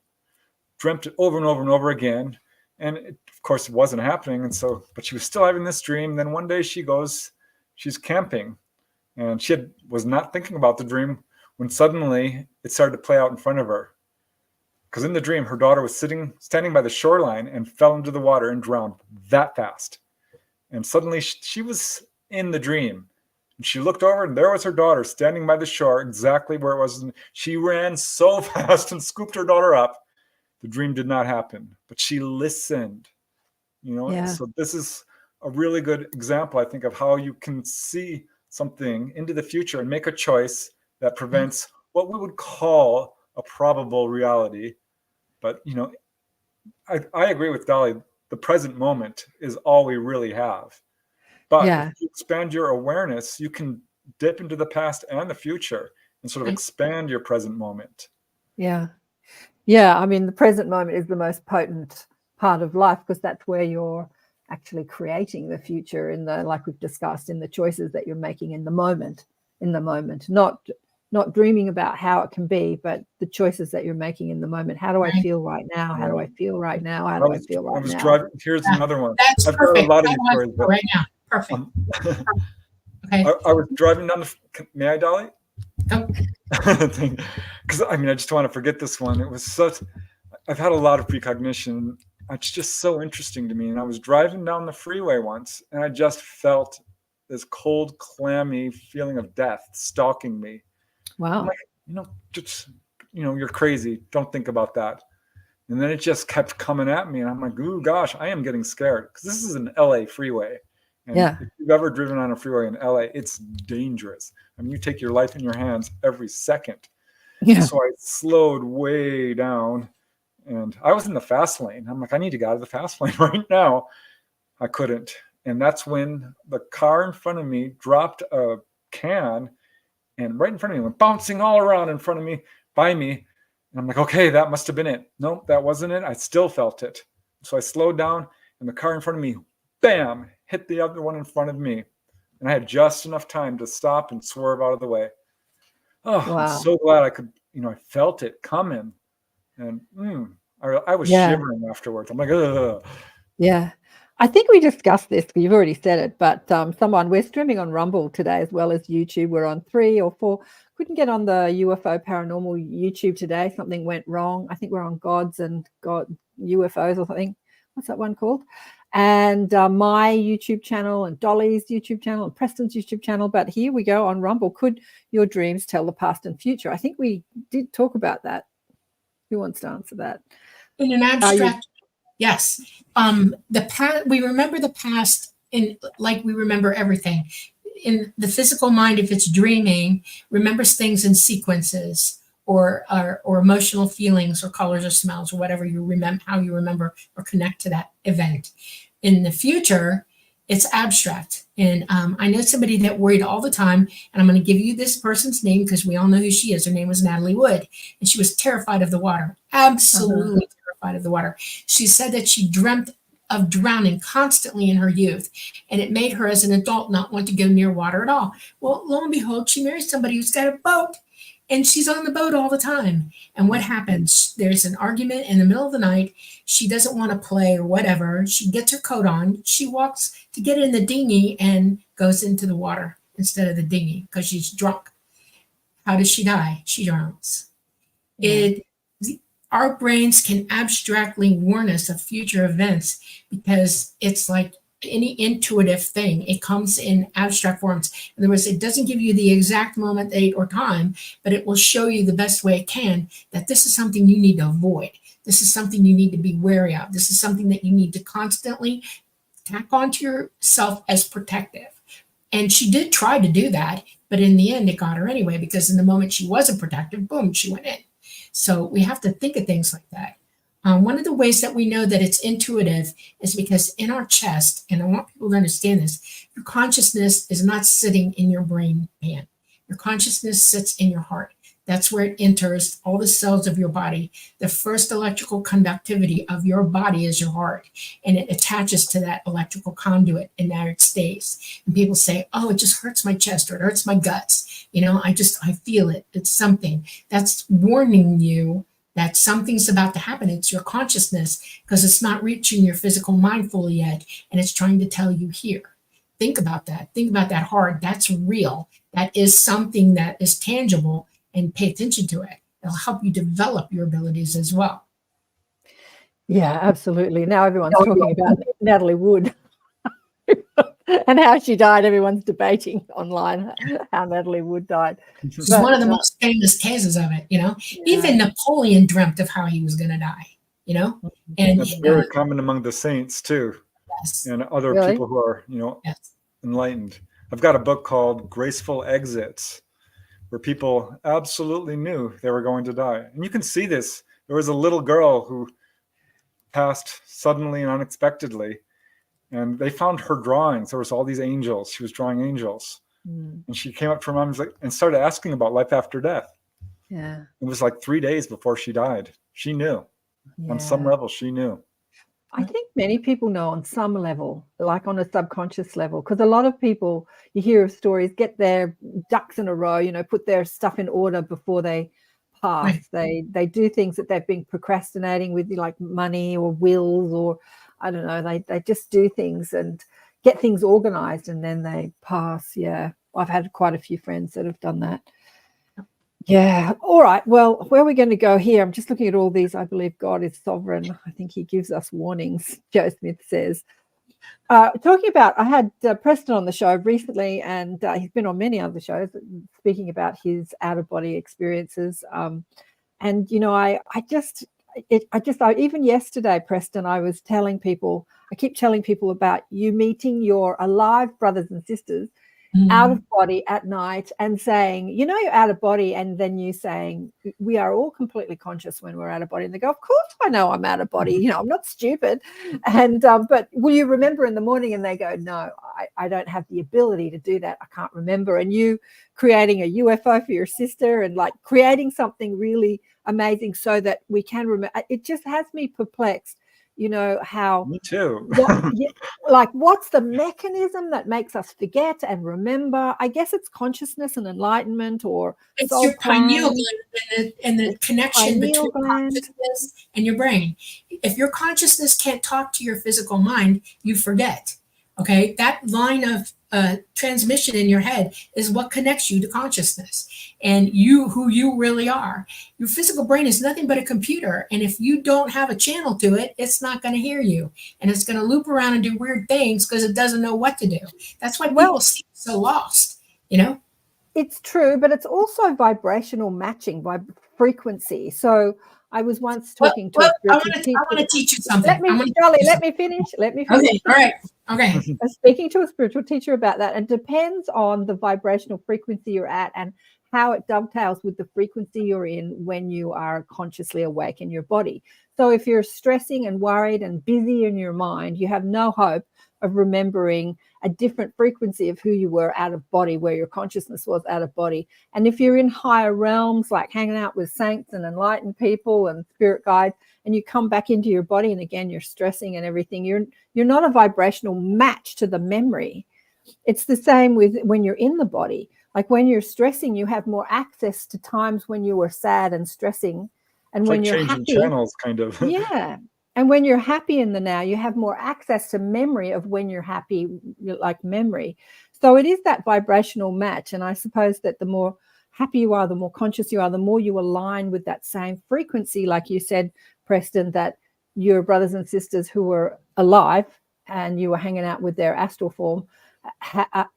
S5: Dreamt it over and over and over again. And of course, it wasn't happening. And so, but she was still having this dream. Then one day she's camping, and she was not thinking about the dream when suddenly it started to play out in front of her. Because in the dream, her daughter was standing by the shoreline and fell into the water and drowned that fast. And suddenly she was in the dream. And she looked over, and there was her daughter standing by the shore exactly where it was. She ran so fast and scooped her daughter up. The dream did not happen, but she listened. You know,
S2: Yeah.
S5: So this is a really good example, I think, of how you can see something into the future and make a choice that prevents what we would call a probable reality. But, you know, I agree with Dolly. The present moment is all we really have. But if you expand your awareness, you can dip into the past and the future and sort of expand your present moment.
S2: Yeah. Yeah. I mean, the present moment is the most potent part of life, because that's where you're actually creating the future like we've discussed, in the choices that you're making in the moment. in the moment, not dreaming about how it can be, but the choices that you're making in the moment. How do I feel right now? How do I feel right now? How do I feel right now?
S5: Driving. Here's another one.
S4: That's
S5: I've
S4: perfect.
S5: got a lot of these stories, but,
S4: right now. Perfect. Okay.
S5: I was driving down the. May I, Dolly?
S4: Oh.
S5: Because I just want to forget this one. It was such. I've had a lot of precognition. It's just so interesting to me. And I was driving down the freeway once, and I just felt this cold, clammy feeling of death stalking me.
S2: Wow.
S5: I'm like, you're crazy. Don't think about that. And then it just kept coming at me. And I'm like, ooh, gosh, I am getting scared. Because this is an LA freeway. And if you've ever driven on a freeway in LA, it's dangerous. You take your life in your hands every second. Yeah. So I slowed way down. And I was in the fast lane. I'm like, I need to get out of the fast lane right now. I couldn't. And that's when the car in front of me dropped a can, and right in front of me went bouncing all around in front of me, by me. And I'm like, okay, that must have been it. Nope, that wasn't it. I still felt it. So I slowed down, and the car in front of me, bam, hit the other one in front of me. And I had just enough time to stop and swerve out of the way. Oh, wow. I'm so glad I could, I felt it coming. And I was shivering afterwards. I'm like, ugh.
S2: Yeah. I think we discussed this, you've already said it, but we're streaming on Rumble today as well as YouTube. We're on 3 or 4. Couldn't get on the UFO Paranormal YouTube today. Something went wrong. I think we're on Gods and UFOs or something. What's that one called? And my YouTube channel and Dolly's YouTube channel and Preston's YouTube channel. But here we go on Rumble. Could your dreams tell the past and future? I think we did talk about that. Who wants to answer that?
S4: In an abstract, yes. We remember the past like we remember everything. In the physical mind, if it's dreaming, remembers things in sequences or emotional feelings or colors or smells or whatever you remember, how you remember or connect to that event. In the future, it's abstract. And I know somebody that worried all the time, and I'm going to give you this person's name because we all know who she is. Her name was Natalie Wood, and she was terrified of the water, absolutely terrified of the water. She said that she dreamt of drowning constantly in her youth, and it made her as an adult not want to go near water at all. Well, lo and behold, she married somebody who's got a boat, and she's on the boat all the time. And what happens? There's an argument in the middle of the night. She doesn't want to play or whatever. She gets her coat on. She walks to get in the dinghy and goes into the water instead of the dinghy because she's drunk. How does she die? She drowns. Our brains can abstractly warn us of future events because it's like any intuitive thing. It comes in abstract forms. In other words, it doesn't give you the exact moment, date, or time, but it will show you the best way it can that this is something you need to avoid. This is something you need to be wary of. This is something that you need to constantly tack onto yourself as protective. And she did try to do that, but in the end, it got her anyway, because in the moment she wasn't protective, boom, she went in. So we have to think of things like that. One of the ways that we know that it's intuitive is because in our chest, and I want people to understand this, your consciousness is not sitting in your brain pan. Your consciousness sits in your heart. That's where it enters all the cells of your body. The first electrical conductivity of your body is your heart, and it attaches to that electrical conduit, and there it stays. And people say, oh, it just hurts my chest, or it hurts my guts. I feel it. It's something that's warning you that something's about to happen. It's your consciousness, because it's not reaching your physical mind fully yet, and it's trying to tell you here. Think about that. Think about that hard. That's real. That is something that is tangible, and pay attention to it. It'll help you develop your abilities as well.
S2: Yeah, absolutely. Now everyone's talking about Natalie Wood and how she died. Everyone's debating online how Natalie Wood died.
S4: It's one of the most famous cases of it, Yeah. Even Napoleon dreamt of how he was going to die, And
S5: that's very common among the saints too.
S4: Yes.
S5: And other people who are, enlightened. I've got a book called Graceful Exits, where people absolutely knew they were going to die. And you can see this. There was a little girl who passed suddenly and unexpectedly, and they found her drawings. There was all these angels. She was drawing angels. And she came up to her mom and started asking about life after death. Yeah. It was like 3 days before she died. She knew. On some level, she knew.
S2: I think many people know on some level, like on a subconscious level, because a lot of people, you hear of stories, get their ducks in a row, you know, put their stuff in order before they pass.
S4: Right.
S2: They do things that they've been procrastinating with, like money or wills, or I don't know, they just do things and get things organized and then they pass. Yeah. I've had quite a few friends that have done that. Yeah. All right. Well, where are we going to go here? I'm just looking at all these. I believe God is sovereign. I think he gives us warnings, Joe Smith says. Talking about, I had Preston on the show recently, and he's been on many other shows speaking about his out-of-body experiences. And, you know, I even yesterday, Preston, I was telling people, I keep telling people about you meeting your alive brothers and sisters out of body at night and saying, you know, you're out of body, and then you saying, we are all completely conscious when we're out of body. And they go, of course I know I'm out of body, you know, I'm not stupid. And but will you remember in the morning? And they go, no, I don't have the ability to do that, I can't remember. And you creating a UFO for your sister and like creating something really amazing so that we can remember. It just has me perplexed, you know, how
S5: me too.
S2: What's the mechanism that makes us forget and remember? I guess it's consciousness and enlightenment, or
S4: it's your pineal gland and the connection between consciousness and your brain. If your consciousness can't talk to your physical mind, you forget. Okay, that line of transmission in your head is what connects you to consciousness and you, who you really are. Your physical brain is nothing but a computer, and if you don't have a channel to it, it's not going to hear you, and it's going to loop around and do weird things because it doesn't know what to do. That's why people seem so lost, you know.
S2: It's true, but it's also vibrational matching by frequency. So I was once talking to a spiritual teacher.
S4: I want to teach you something.
S2: Let me finish.
S4: Okay, all right. Okay.
S2: I was speaking to a spiritual teacher about that. It depends on the vibrational frequency you're at and how it dovetails with the frequency you're in when you are consciously awake in your body. So if you're stressing and worried and busy in your mind, you have no hope of remembering a different frequency of who you were out of body, where your consciousness was out of body. And if you're in higher realms, like hanging out with saints and enlightened people and spirit guides, and you come back into your body and again you're stressing and everything, you're not a vibrational match to the memory. It's the same with when you're in the body. Like when you're stressing, you have more access to times when you were sad and stressing. And
S5: it's
S2: when
S5: like
S2: you're
S5: changing
S2: happy,
S5: channels, kind of.
S2: Yeah. And when you're happy in the now, you have more access to memory of when you're happy, like memory. So it is that vibrational match. And I suppose that the more happy you are, the more conscious you are, the more you align with that same frequency, like you said, Preston, that your brothers and sisters who were alive and you were hanging out with their astral form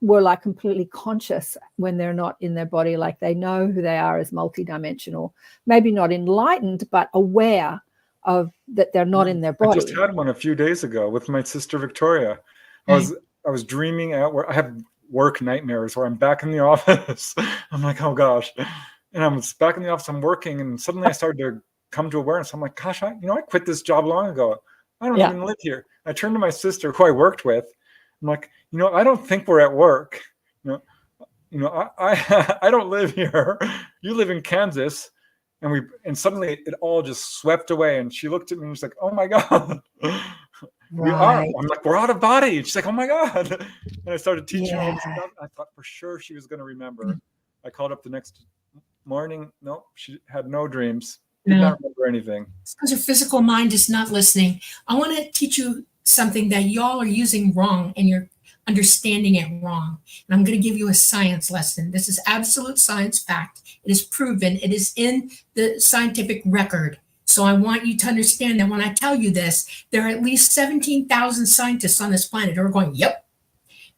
S2: were like completely conscious when they're not in their body, like they know who they are as multidimensional, maybe not enlightened, but aware of that they're not in their body.
S5: I just had one a few days ago with my sister Victoria. I was dreaming out where I have work nightmares where I'm back in the office. I'm like, oh gosh. And I'm back in the office, I'm working, and suddenly I started to come to awareness. I'm like, gosh, I quit this job long ago. I don't even live here. I turned to my sister who I worked with. I'm like, I don't think we're at work. I don't live here. You live in Kansas. And suddenly it all just swept away. And she looked at me and was like, oh my God, we are. I'm like, we're out of body. And she's like, oh my God. And I started teaching her all this stuff. I thought for sure she was going to remember. I called up the next morning. No, she had no dreams. Did not remember anything.
S4: It's because her physical mind is not listening. I want to teach you something that y'all are using wrong and you're understanding it wrong. And I'm going to give you a science lesson. This is absolute science fact. It is proven. It is in the scientific record. So I want you to understand that when I tell you this, there are at least 17,000 scientists on this planet who are going, yep.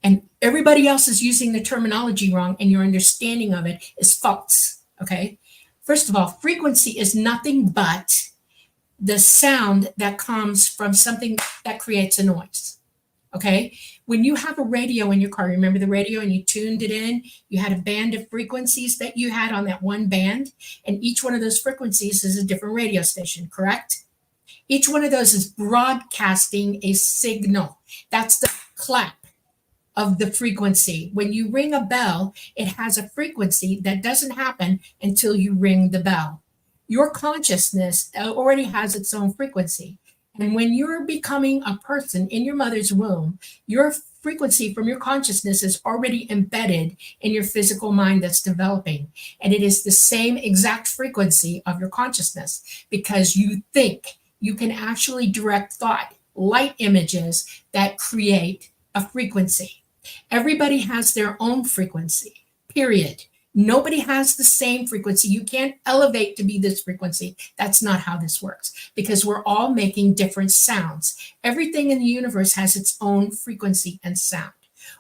S4: And everybody else is using the terminology wrong, and your understanding of it is false. Okay. First of all, frequency is nothing but the sound that comes from something that creates a noise. Okay. When you have a radio in your car, remember the radio, and you tuned it in, you had a band of frequencies that you had on that one band, and each one of those frequencies is a different radio station, correct? Each one of those is broadcasting a signal. That's the clap of the frequency. When you ring a bell, it has a frequency that doesn't happen until you ring the bell. Your consciousness already has its own frequency. And when you're becoming a person in your mother's womb, your frequency from your consciousness is already embedded in your physical mind that's developing. And it is the same exact frequency of your consciousness, because you think. You can actually direct thought, light images that create a frequency. Everybody has their own frequency, period. Nobody has the same frequency. You can't elevate to be this frequency. That's not how this works, because we're all making different sounds. Everything in the universe has its own frequency and sound.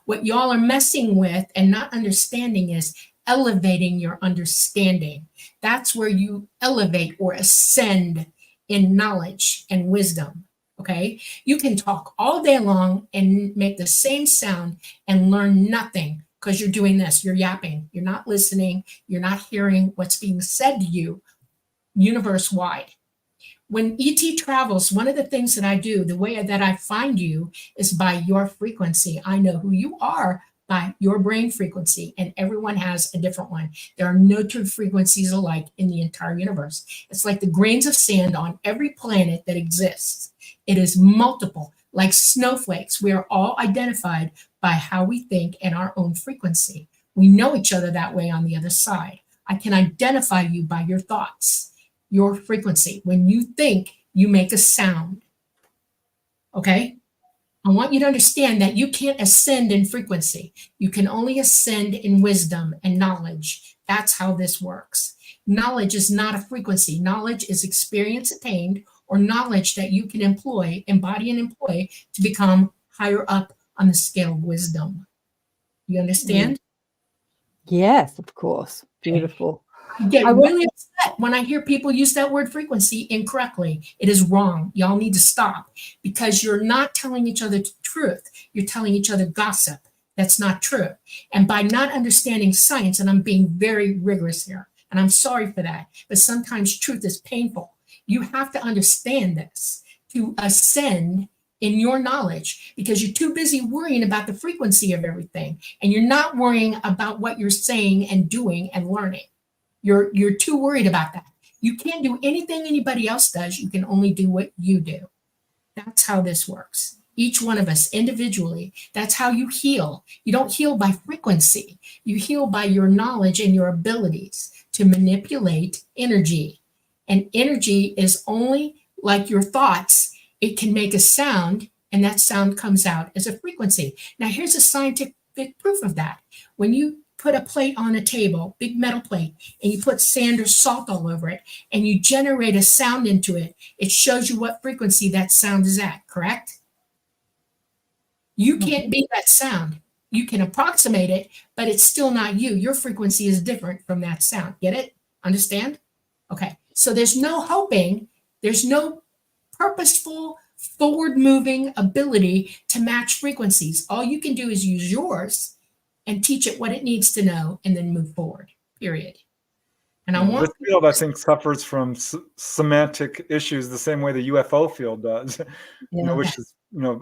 S4: What y'all are messing with and not understanding is elevating your understanding. That's where you elevate or ascend in knowledge and wisdom. Okay, you can talk all day long and make the same sound and learn nothing, because you're doing this, you're yapping, you're not listening, you're not hearing what's being said to you universe wide. When ET travels, one of the things that I do, the way that I find you, is by your frequency. I know who you are by your brain frequency, and everyone has a different one. There are no two frequencies alike in the entire universe. It's like the grains of sand on every planet that exists. It is multiple, like snowflakes. We are all identified by how we think and our own frequency. We know each other that way on the other side. I can identify you by your thoughts, your frequency. When you think, you make a sound. Okay? I want you to understand that you can't ascend in frequency. You can only ascend in wisdom and knowledge. That's how this works. Knowledge is not a frequency. Knowledge is experience attained, or knowledge that you can employ, embody and employ to become higher up on the scale of wisdom. You understand?
S2: Yes, of course. Beautiful.
S4: I get really upset when I hear people use that word frequency incorrectly. It is wrong. Y'all need to stop, because you're not telling each other the truth. You're telling each other gossip. That's not true. And by not understanding science, and I'm being very rigorous here, and I'm sorry for that, but sometimes truth is painful. You have to understand this to ascend in your knowledge, because you're too busy worrying about the frequency of everything, and you're not worrying about what you're saying and doing and learning. You're too worried about that. You can't do anything anybody else does. You can only do what you do. That's how this works. Each one of us individually, that's how you heal. You don't heal by frequency. You heal by your knowledge and your abilities to manipulate energy. And energy is only like your thoughts. It can make a sound, and that sound comes out as a frequency. Now, here's a scientific proof of that. When you put a plate on a table, big metal plate, and you put sand or salt all over it, and you generate a sound into it, it shows you what frequency that sound is at, correct? You can't be that sound. You can approximate it, but it's still not you. Your frequency is different from that sound. Get it? Understand? Okay. So there's no hoping, there's no purposeful, forward-moving ability to match frequencies. All you can do is use yours and teach it what it needs to know, and then move forward, period. And I want
S5: this field, I think, suffers from semantic issues the same way the UFO field does, which is,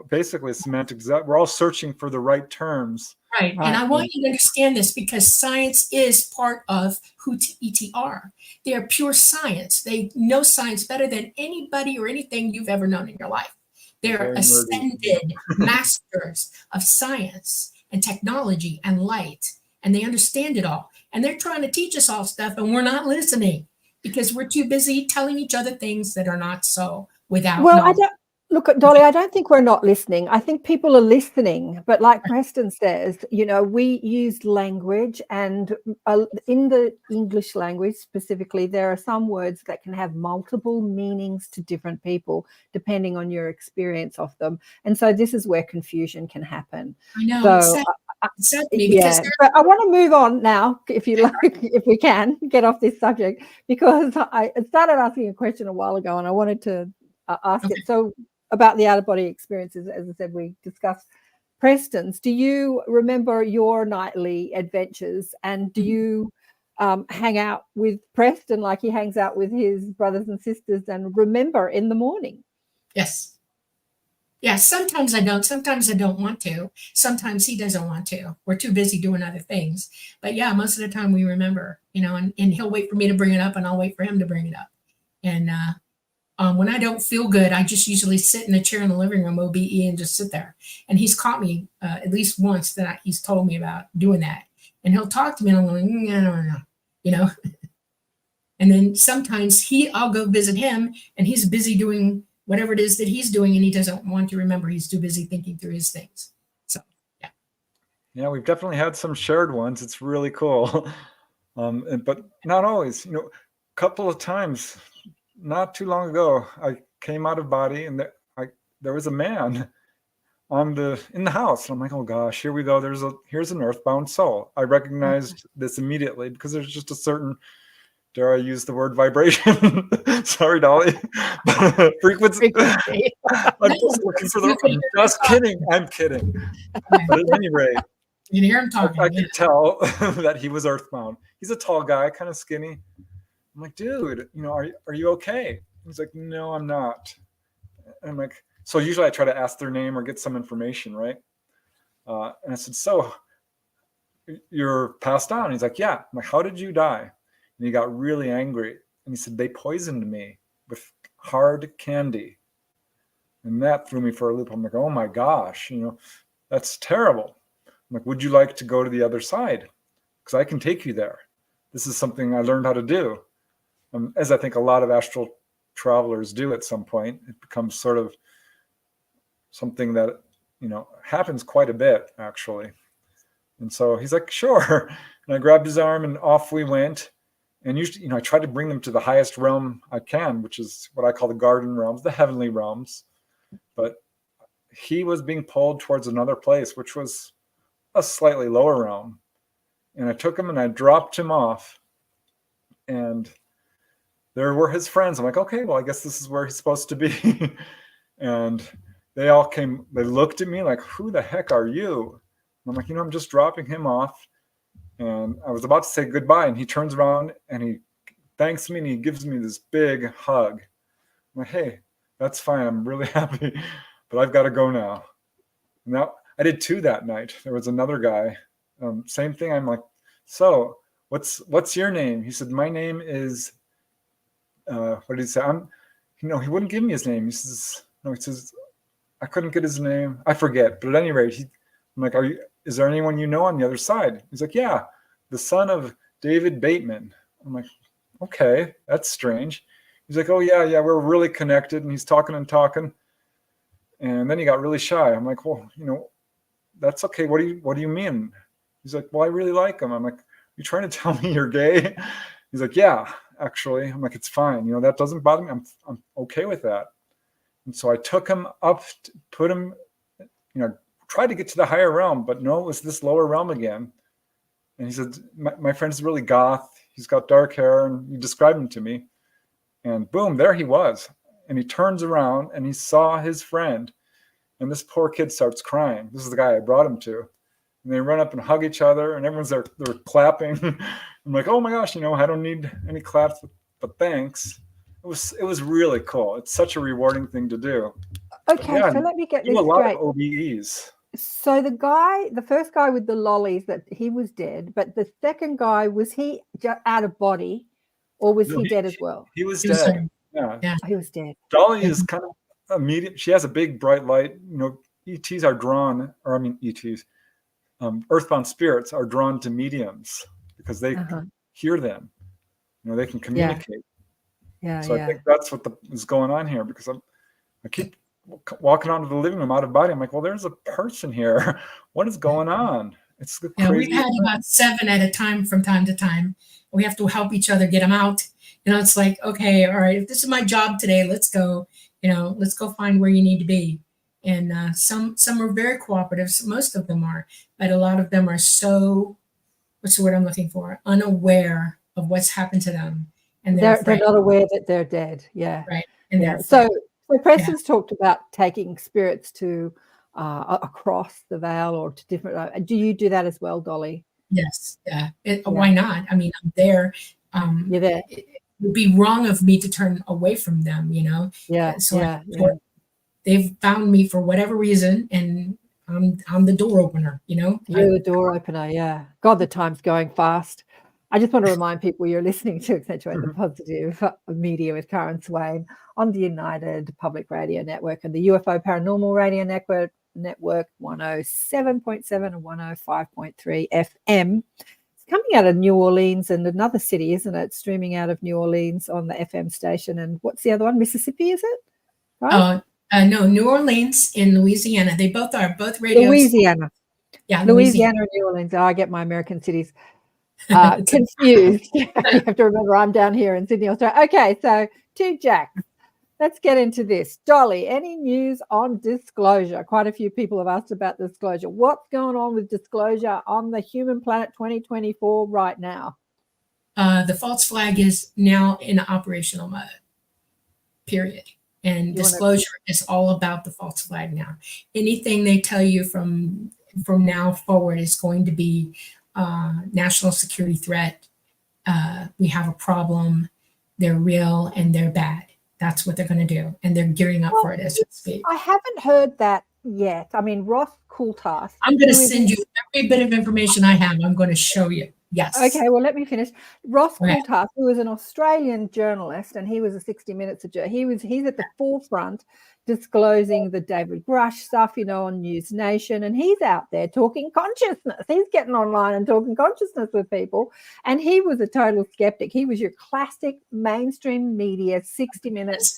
S5: basically semantic. We're all searching for the right terms.
S4: Right. And I want you to understand this, because science is part of who ET are. They are pure science. They know science better than anybody or anything you've ever known in your life. They're ascended masters of science and technology and light, and they understand it all. And they're trying to teach us all stuff, and we're not listening, because we're too busy telling each other things that are not so without knowledge.
S2: Look, Dolly, I don't think we're not listening. I think people are listening. But like Preston says, we use language, and in the English language specifically, there are some words that can have multiple meanings to different people, depending on your experience of them. And so this is where confusion can happen.
S4: I know.
S2: So,
S4: exactly.
S2: But I want to move on now, if you like, if we can get off this subject, because I started asking a question a while ago, and I wanted to ask it. So, about the out-of-body experiences, as I said, we discussed Preston's. Do you remember your nightly adventures, and do you hang out with Preston like he hangs out with his brothers and sisters and remember in the morning?
S4: Yes. Yeah, sometimes I don't. Sometimes I don't want to. Sometimes he doesn't want to. We're too busy doing other things. But yeah, most of the time we remember, and he'll wait for me to bring it up, and I'll wait for him to bring it up. And When I don't feel good, I just usually sit in a chair in the living room, OBE, and just sit there. And he's caught me at least once that he's told me about doing that. And he'll talk to me, and I'm going, I don't know, you know. And then sometimes I'll go visit him, and he's busy doing whatever it is that he's doing, and he doesn't want to remember. He's too busy thinking through his things. So, yeah.
S5: Yeah, we've definitely had some shared ones. It's really cool. But not always. You know, a couple of times, not too long ago, I came out of body, and there was a man in the house. And I'm like, oh gosh, here we go. Here's an earthbound soul. I recognized this immediately because there's just a certain, dare I use the word, vibration? Sorry, Dolly. Frequency. I'm just looking for I'm just kidding. I'm kidding. But at any rate,
S4: you can hear him talking.
S5: I could tell that he was earthbound. He's a tall guy, kind of skinny. I'm like, dude, you know, are you okay? He's like, no, I'm not. And I'm like, so usually I try to ask their name or get some information, right? And I said, so you're passed on? He's like, yeah. I'm like, how did you die? And he got really angry. And he said, they poisoned me with hard candy. And that threw me for a loop. I'm like, oh my gosh, you know, that's terrible. I'm like, would you like to go to the other side? Because I can take you there. This is something I learned how to do. As I think a lot of astral travelers do at some point. It becomes sort of something that, you know, happens quite a bit, actually. And so he's like, sure. And I grabbed his arm and off we went. And usually, you know, I try to bring them to the highest realm I can, which is what I call the garden realms, the heavenly realms. But he was being pulled towards another place, which was a slightly lower realm. And I took him and I dropped him off. And there were his friends. I'm like, okay, well, I guess this is where he's supposed to be. And they all came, they looked at me like, who the heck are you? And I'm like, you know, I'm just dropping him off. And I was about to say goodbye, and he turns around and he thanks me and he gives me this big hug. I'm like, hey, that's fine. I'm really happy, but I've got to go now. Now I did two that night. There was another guy, same thing. I'm like, so what's your name? He said, my name is, what did he say? He wouldn't give me his name. He says, I couldn't get his name. I forget. But at any rate, I'm like, is there anyone you know on the other side? He's like, yeah, the son of David Bateman. I'm like, okay, that's strange. He's like, oh yeah, we're really connected. And he's talking and talking. And then he got really shy. I'm like, well, you know, that's okay. What do you mean? He's like, well, I really like him. I'm like, you trying to tell me you're gay? He's like, yeah, actually. I'm like, it's fine. You know, that doesn't bother me. I'm okay with that. And so I took him up, put him, you know, tried to get to the higher realm, but no, it was this lower realm again. And he said, my friend's really goth. He's got dark hair, and he described him to me. And boom, there he was. And he turns around and he saw his friend. And this poor kid starts crying. This is the guy I brought him to. And they run up and hug each other, and everyone's there, they're clapping. I'm like, oh my gosh, you know, I don't need any claps, but thanks. It was really cool. It's such a rewarding thing to do.
S2: Okay, so let me get this
S5: straight. A lot of OBEs.
S2: So the first guy with the lollies, that he was dead, but the second guy, was he out of body, or was he dead as well?
S5: He was dead. Yeah,
S2: he was dead.
S5: Dolly is kind of a medium. She has a big bright light. You know, ETs are drawn, or I mean ETs, earthbound spirits are drawn to mediums because they hear them. You know, they can communicate.
S2: Yeah.
S5: So I think that's what is going on here, because I keep walking onto the living room out of body. I'm like, well, there's a person here. What is going on? It's the crazy.
S4: We've had about 7 at a time from time to time. We have to help each other get them out. You know, it's like, okay, all right, if this is my job today, let's go. You know, let's go find where you need to be. And some are very cooperative. Most of them are, but a lot of them are so, what's the word I'm looking for? Unaware of what's happened to them. And they're
S2: not aware that they're dead. Yeah.
S4: Right. And they're
S2: so Preston's talked about taking spirits to across the veil or to different. Do you do that as well, Dolly?
S4: Yes. Why not? I mean, I'm there.
S2: You're there.
S4: It would be wrong of me to turn away from them, you know?
S2: Yeah.
S4: So they've found me for whatever reason, and I'm the door opener, you know?
S2: You're the door opener, yeah. God, the time's going fast. I just want to remind people you're listening to Accentuate the Positive Media with Karen Swain on the United Public Radio Network and the UFO Paranormal Radio Network 107.7 and 105.3 FM. It's coming out of New Orleans and another city, isn't it? Streaming out of New Orleans on the FM station. And what's the other one? Mississippi, is it? Right?
S4: No, New Orleans in Louisiana. They both are, both radios.
S2: Louisiana.
S4: Yeah,
S2: Louisiana and New Orleans. Oh, I get my American cities confused. You have to remember I'm down here in Sydney, Australia. Okay, so to Jack, let's get into this. Dolly, any news on disclosure? Quite a few people have asked about disclosure. What's going on with disclosure on the Human Planet 2024 right now?
S4: The false flag is now in operational mode, period. And disclosure is all about the false flag now. Anything they tell you from now forward is going to be national security threat. We have a problem. They're real and they're bad. That's what they're going to do. And they're gearing up for it as we speak.
S2: I haven't heard that yet. I mean, Ross Coulthard.
S4: I'm going to send you every bit of information I have. I'm going to show you. Yes.
S2: Okay, well, let me finish. Ross Coulthard, who is an Australian journalist, and he was a 60 Minutes he's at the forefront disclosing the David Grush stuff, on News Nation, and he's out there talking consciousness. He's getting online and talking consciousness with people, and he was a total skeptic. He was your classic mainstream media 60 Minutes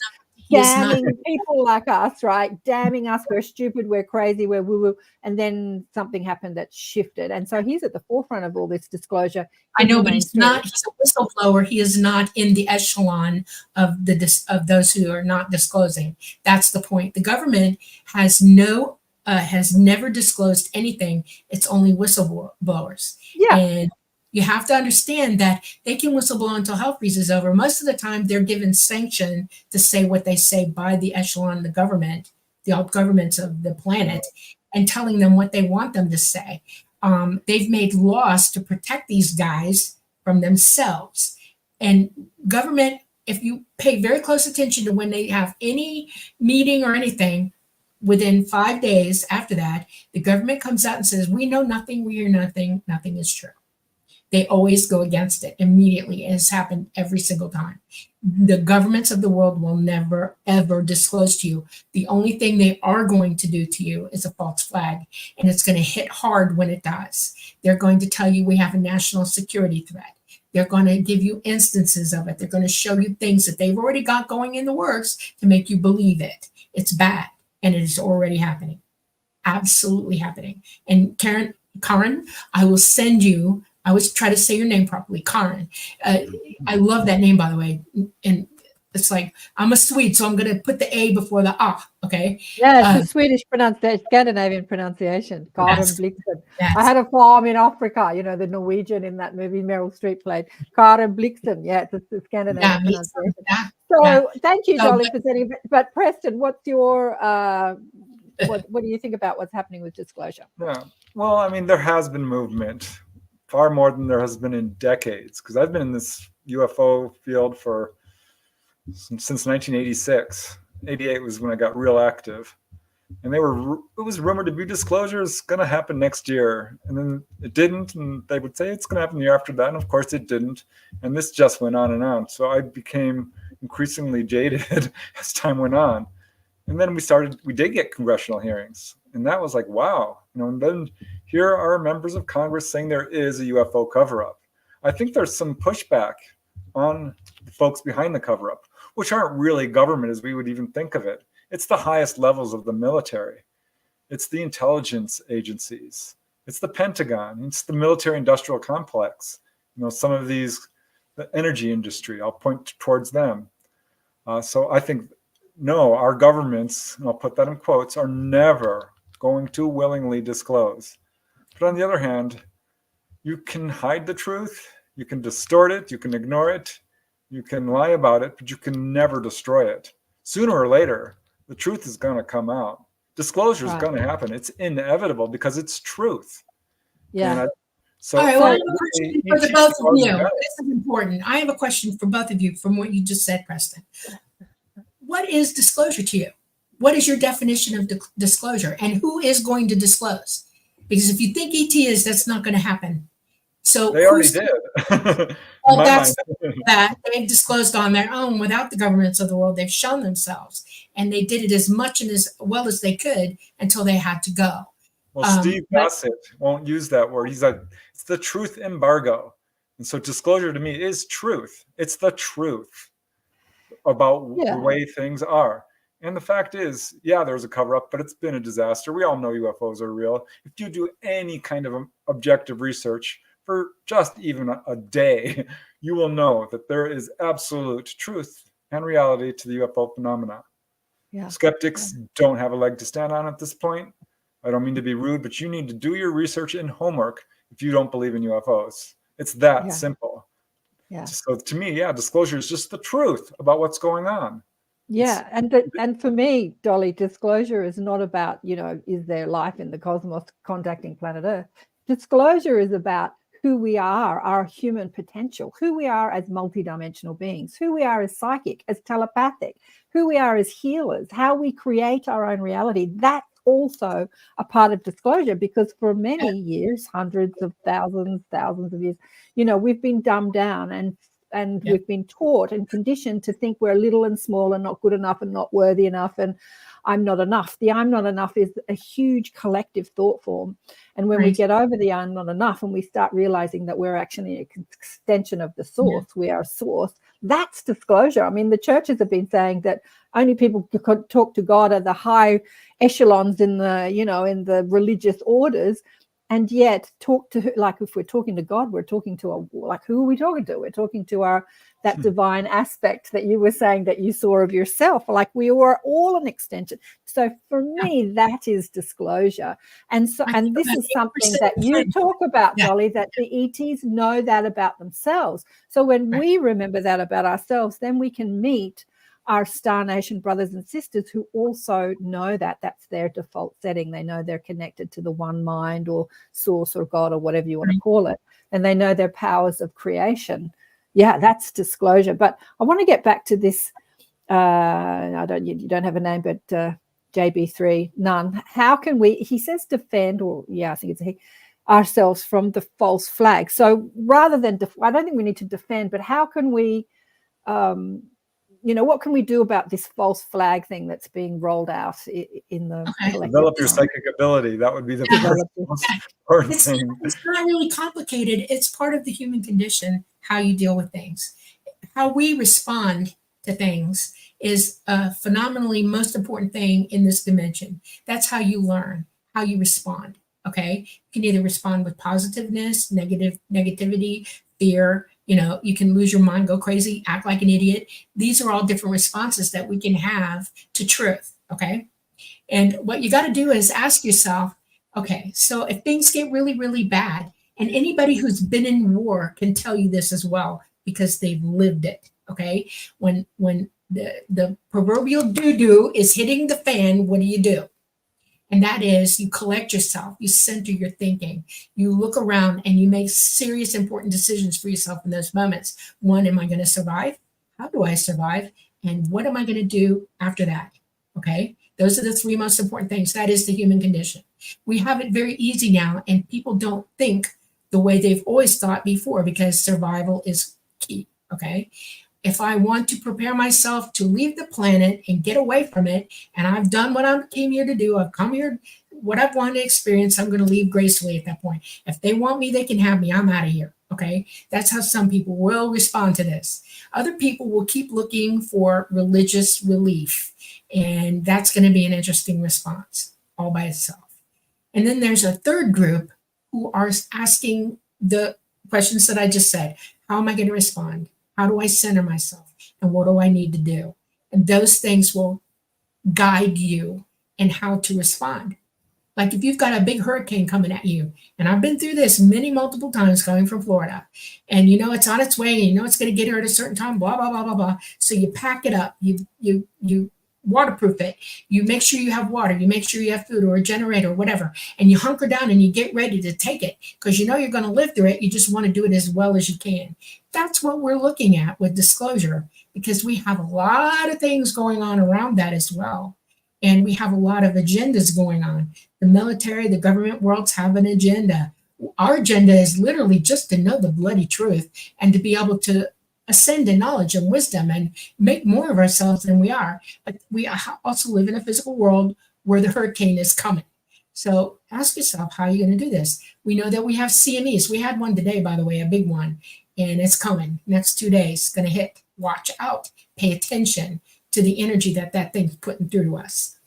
S2: damning people like us, right? Damning us, we're stupid, we're crazy, we're woo-woo, and then something happened that shifted. And so he's at the forefront of all this disclosure.
S4: I know, but he's a whistleblower. He is not in the echelon of those who are not disclosing. That's the point. The government has never disclosed anything. It's only whistleblowers. Yeah. And you have to understand that they can whistleblow until hell freezes over. Most of the time, they're given sanction to say what they say by the echelon of the government, the governments of the planet, and telling them what they want them to say. They've made laws to protect these guys from themselves. And government, if you pay very close attention to when they have any meeting or anything, within 5 days after that, the government comes out and says, we know nothing, we hear nothing, nothing is true. They always go against it immediately. It has happened every single time. The governments of the world will never, ever disclose to you. The only thing they are going to do to you is a false flag, and it's going to hit hard when it does. They're going to tell you we have a national security threat. They're going to give you instances of it. They're going to show you things that they've already got going in the works to make you believe it. It's bad, and it is already happening. Absolutely happening. And Karen, I will send you, I always try to say your name properly, Karen. I love that name, by the way. And it's like, I'm a Swede, so I'm going to put the A before the A, okay?
S2: Yeah, it's the Swedish pronunciation, Scandinavian pronunciation, Karen Blixen. Yes. I had a farm in Africa, the Norwegian in that movie Meryl Streep played. Karen Blixen, it's a Scandinavian pronunciation. So thank you, Dolly, for sending it. But Preston, what's your, what do you think about what's happening with disclosure?
S5: Yeah, well, I mean, there has been movement. Far more than there has been in decades, because I've been in this UFO field since 1986. 88 was when I got real active, and it was rumored to be disclosures going to happen next year, and then it didn't, and they would say it's going to happen the year after that, and of course it didn't, and this just went on and on. So I became increasingly jaded as time went on, and then we did get congressional hearings, and that was like, wow, and then here are members of Congress saying there is a UFO cover-up. I think there's some pushback on the folks behind the cover-up, which aren't really government as we would even think of it. It's the highest levels of the military. It's the intelligence agencies. It's the Pentagon. It's the military-industrial complex. Some of these, the energy industry, I'll point towards them. So I think, no, our governments, and I'll put that in quotes, are never going to willingly disclose. But on the other hand, you can hide the truth, you can distort it, you can ignore it, you can lie about it, but you can never destroy it. Sooner or later, the truth is going to come out. Disclosure is going to happen. It's inevitable because it's truth.
S2: Yeah.
S4: All right, well, I have a question for the both of you. This is important. I have a question for both of you from what you just said, Preston. What is disclosure to you? What is your definition of disclosure, and who is going to disclose? Because if you think ET is, that's not going to happen. So
S5: they already did.
S4: Well, that's that they've disclosed on their own without the governments of the world. They've shown themselves, and they did it as much and as well as they could until they had to go.
S5: Well, Steve Bassett won't use that word. He's like, it's the truth embargo. And so disclosure to me is truth. It's the truth about the way things are. And the fact is, yeah, there's a cover up, but it's been a disaster. We all know UFOs are real. If you do any kind of objective research for just even a day, you will know that there is absolute truth and reality to the UFO phenomena. Yeah. Skeptics don't have a leg to stand on at this point. I don't mean to be rude, but you need to do your research and homework if you don't believe in UFOs. It's that simple. Yeah. So to me, disclosure is just the truth about what's going on.
S2: Yeah, and for me, Dolly, disclosure is not about, is there life in the cosmos contacting planet Earth? Disclosure is about who we are, our human potential, who we are as multidimensional beings, who we are as psychic, as telepathic, who we are as healers, how we create our own reality. That's also a part of disclosure, because for many years, hundreds of thousands of years, we've been dumbed down and we've been taught and conditioned to think we're little and small and not good enough and not worthy enough and I'm not enough. The I'm not enough is a huge collective thought form. And when we get over the I'm not enough and we start realizing that we're actually an extension of the source, we are a source, that's disclosure. I mean, the churches have been saying that only people who could talk to God are the high echelons in the, in the religious orders. And yet talk to, like, if we're talking to God, we're talking to who are we talking to? We're talking to that divine aspect that you were saying that you saw of yourself. Like, we were all an extension. So for me, that is disclosure. And so, and this is something that you talk about, Dolly, that the ETs know that about themselves. So when we remember that about ourselves, then we can meet our Star Nation brothers and sisters who also know that that's their default setting. They know they're connected to the one mind or source or God or whatever you want to call it. And they know their powers of creation. Yeah, that's disclosure. But I want to get back to this. You don't have a name, but JB3, none. How can we, he says defend, or I think it's he, ourselves from the false flag. So rather than, I don't think we need to defend, but how can we, what can we do about this false flag thing that's being rolled out in the collective?
S5: Develop your psychic ability. That would be the most important thing.
S4: It's not really complicated. It's part of the human condition, how you deal with things. How we respond to things is a phenomenally most important thing in this dimension. That's how you learn, how you respond, okay? You can either respond with positiveness, negativity, fear. You can lose your mind, go crazy, act like an idiot. These are all different responses that we can have to truth, okay? And what you got to do is ask yourself, okay, so if things get really, really bad, and anybody who's been in war can tell you this as well, because they've lived it, okay? When the proverbial doo-doo is hitting the fan, what do? And that is, you collect yourself, you center your thinking, you look around and you make serious, important decisions for yourself in those moments. One, am I going to survive? How do I survive? And what am I going to do after that? Okay. Those are the three most important things. That is the human condition. We have it very easy now, and people don't think the way they've always thought before, because survival is key. Okay. If I want to prepare myself to leave the planet and get away from it, and I've done what I came here to do, I've come here, what I've wanted to experience, I'm going to leave gracefully at that point. If they want me, they can have me. I'm out of here. Okay. That's how some people will respond to this. Other people will keep looking for religious relief, and that's going to be an interesting response all by itself. And then there's a third group who are asking the questions that I just said. How am I going to respond? How do I center myself? And what do I need to do? And those things will guide you in how to respond. Like if you've got a big hurricane coming at you, and I've been through this multiple times coming from Florida, and it's on its way, and it's going to get here at a certain time, blah, blah, blah, blah, blah. So you pack it up, you waterproof it, you make sure you have water, you make sure you have food or a generator or whatever, and you hunker down and you get ready to take it because you're going to live through it. You just want to do it as well as you can. That's what we're looking at with disclosure, because we have a lot of things going on around that as well. And we have a lot of agendas going on. The military, the government worlds have an agenda. Our agenda is literally just to know the bloody truth and to be able to ascend in knowledge and wisdom and make more of ourselves than we are. But we also live in a physical world where the hurricane is coming. So ask yourself, how are you going to do this? We know that we have CMEs. We had one today, by the way, a big one, and it's coming next 2 days. It's going to hit. Watch out. Pay attention to the energy that thing's putting through to us.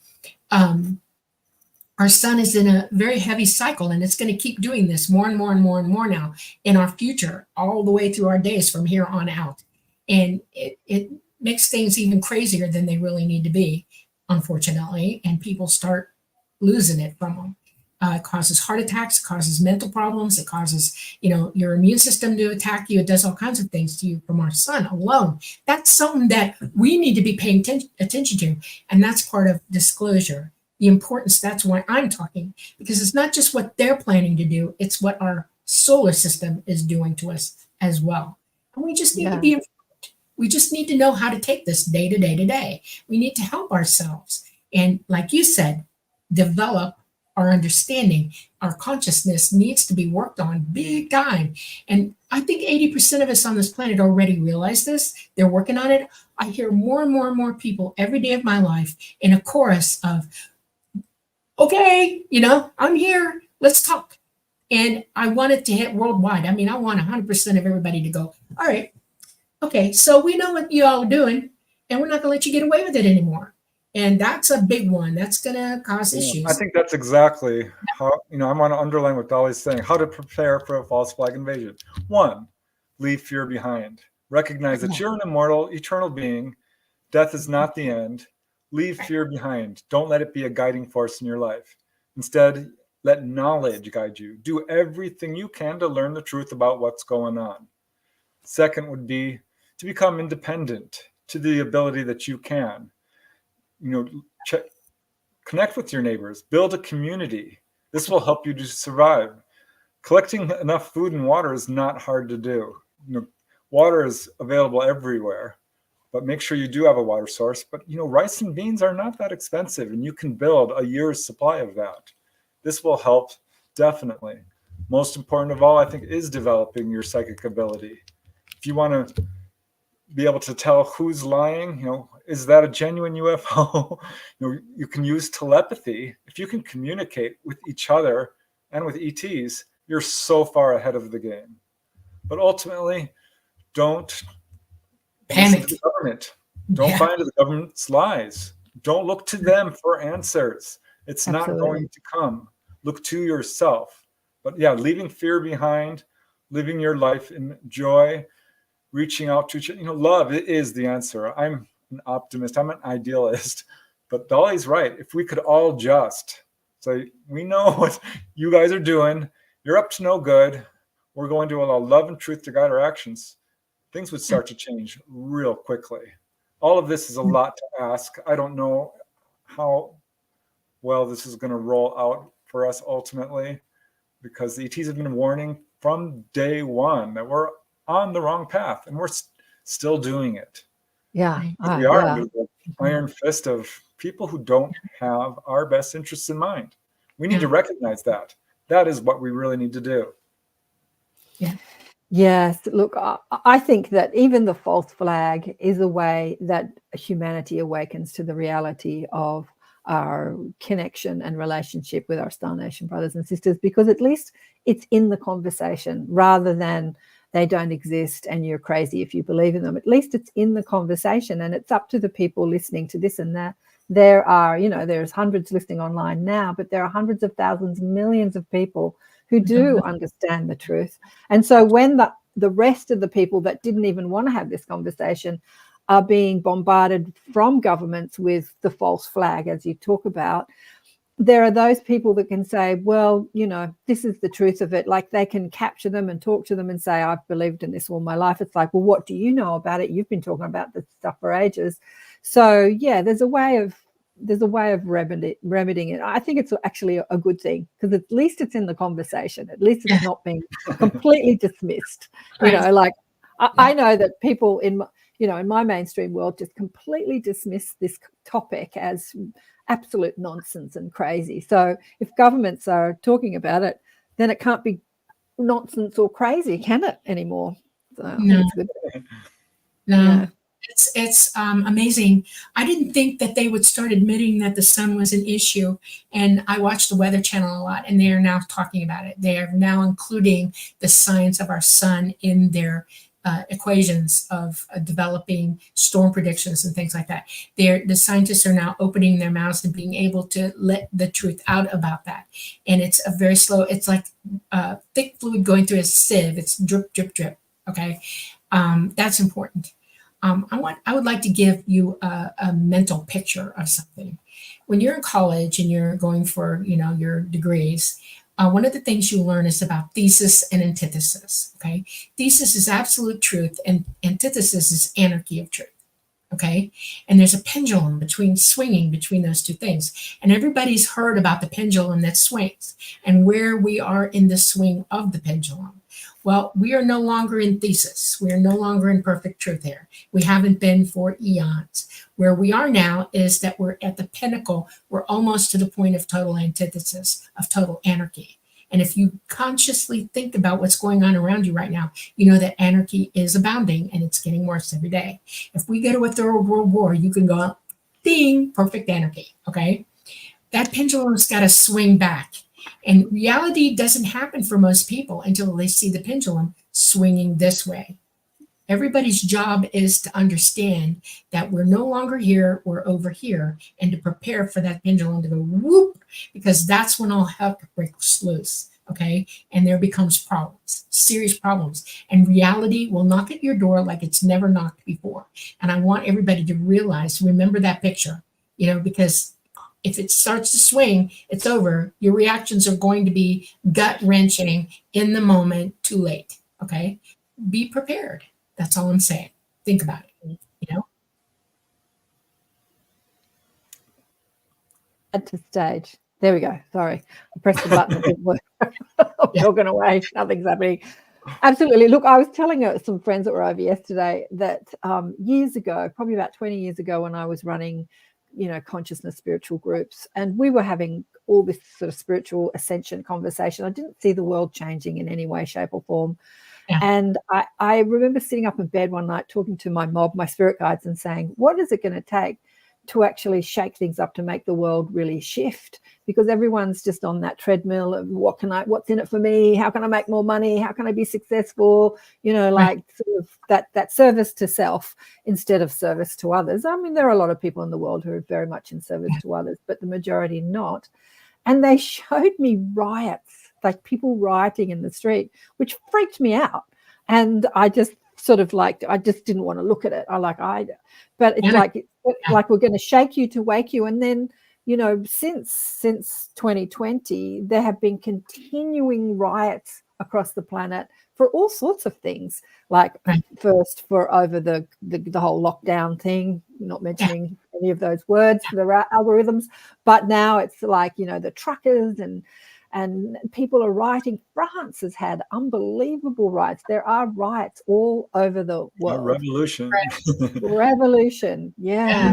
S4: Our sun is in a very heavy cycle, and it's going to keep doing this more and more and more and more now in our future, all the way through our days from here on out. And it makes things even crazier than they really need to be, unfortunately, and people start losing it from them. It causes heart attacks, it causes mental problems, it causes, your immune system to attack you. It does all kinds of things to you from our sun alone. That's something that we need to be paying attention to. And that's part of disclosure. The importance, that's why I'm talking, because it's not just what they're planning to do, it's what our solar system is doing to us as well. And we just need to be informed. We just need to know how to take this day to day to day. We need to help ourselves. And like you said, develop our understanding. Our consciousness needs to be worked on big time. And I think 80% of us on this planet already realize this. They're working on it. I hear more and more and more people every day of my life in a chorus of, okay, I'm here, let's talk. And I want it to hit worldwide. I mean, I want 100% of everybody to go, all right, okay, so we know what you all are doing, and we're not gonna let you get away with it anymore. And that's a big one. That's gonna cause issues.
S5: I think that's exactly how, I want to underline what Dolly's saying, how to prepare for a false flag invasion. 1, leave fear behind. Recognize that you're an immortal, eternal being. Death is not the end. Leave fear behind. Don't let it be a guiding force in your life. Instead, let knowledge guide you. Do everything you can to learn the truth about what's going on. 2nd would be to become independent to the ability that you can. Connect with your neighbors, build a community. This will help you to survive. Collecting enough food and water is not hard to do. Water is available everywhere. But make sure you do have a water source. But, rice and beans are not that expensive, and you can build a year's supply of that. This will help, definitely. Most important of all, I think, is developing your psychic ability. If you want to be able to tell who's lying, is that a genuine UFO? You can use telepathy. If you can communicate with each other and with ETs, you're so far ahead of the game. But ultimately, don't panic. The government. Don't buy into the government's lies. Don't look to them for answers. It's not going to come. Look to yourself. But leaving fear behind, living your life in joy, reaching out to each other. Love is the answer. I'm an optimist. I'm an idealist. But Dolly's right. If we could all just say, we know what you guys are doing. You're up to no good. We're going to allow love and truth to guide our actions. Things would start to change real quickly. All of this is a lot to ask. I don't know how well this is going to roll out for us ultimately, because the ETs have been warning from day one that we're on the wrong path, and we're still doing it. We are under the iron fist of people who don't have our best interests in mind. We need to recognize that. That is what we really need to do.
S2: Yes, look, I think that even the false flag is a way that humanity awakens to the reality of our connection and relationship with our Star Nation brothers and sisters, because at least it's in the conversation rather than they don't exist and you're crazy if you believe in them. At least it's in the conversation, and it's up to the people listening to this and that. There are, there's hundreds listening online now, but there are hundreds of thousands, millions of people who do understand the truth. And so when the rest of the people that didn't even want to have this conversation are being bombarded from governments with the false flag, as you talk about, there are those people that can say, well, this is the truth of it. Like, they can capture them and talk to them and say, I've believed in this all my life. It's like, well, what do you know about it? You've been talking about this stuff for ages. So there's a way of remedying it. I think it's actually a good thing, because at least it's in the conversation. At least it's not being completely dismissed. I know that people in my mainstream world just completely dismiss this topic as absolute nonsense and crazy. So if governments are talking about it, then it can't be nonsense or crazy, can it, anymore? So I think
S4: No.
S2: it's good.
S4: No.
S2: Yeah.
S4: It's amazing. I didn't think that they would start admitting that the sun was an issue. And I watch the Weather Channel a lot, and they are now talking about it. They are now including the science of our sun in their equations of developing storm predictions and things like that. The scientists are now opening their mouths and being able to let the truth out about that. And it's a very slow, it's like thick fluid going through a sieve. It's drip, drip, drip. Okay. That's important. I would like to give you a mental picture of something. When you're in college and you're going for, your degrees, one of the things you learn is about thesis and antithesis. Okay, thesis is absolute truth, and antithesis is anarchy of truth. Okay, and there's a pendulum swinging between those two things, and everybody's heard about the pendulum that swings and where we are in the swing of the pendulum. Well, we are no longer in thesis. We are no longer in perfect truth here. We haven't been for eons. Where we are now is that we're at the pinnacle. We're almost to the point of total antithesis, of total anarchy. And if you consciously think about what's going on around you right now, you know that anarchy is abounding and it's getting worse every day. If we go to a third world war, you can go, ding, perfect anarchy, okay? That pendulum's got to swing back. And reality doesn't happen for most people until they see the pendulum swinging this way. Everybody's job is to understand that we're no longer here, we're over here, and to prepare for that pendulum to go whoop, because that's when all heck breaks loose, okay? And there becomes problems, serious problems. And reality will knock at your door like it's never knocked before. And I want everybody to remember that picture, because if it starts to swing, it's over. Your reactions are going to be gut-wrenching in the moment, too late, okay? Be prepared. That's all I'm saying. Think about it,
S2: At the stage. There we go. Sorry. I pressed the button. It didn't work. I'm talking away. Nothing's happening. Absolutely. Look, I was telling some friends that were over yesterday that years ago, probably about 20 years ago, when I was running consciousness spiritual groups, and we were having all this sort of spiritual ascension conversation. I didn't see the world changing in any way, shape or form. Yeah. And I remember sitting up in bed one night talking to my mob, my spirit guides, and saying, what is it going to take to actually shake things up to make the world really shift? Because everyone's just on that treadmill of what's in it for me? How can I make more money? How can I be successful? Like sort of that service to self instead of service to others. I mean, there are a lot of people in the world who are very much in service to others, but the majority not. And they showed me riots, like people rioting in the street, which freaked me out. And I just sort of I just didn't want to look at it. But it's like we're going to shake you to wake you. And then, since 2020, there have been continuing riots across the planet for all sorts of things. Like first for over the whole lockdown thing, not mentioning any of those words for the algorithms, but now it's like, the truckers and people are rioting. France has had unbelievable riots. There are riots all over the world.
S5: Revolution.
S2: Revolution,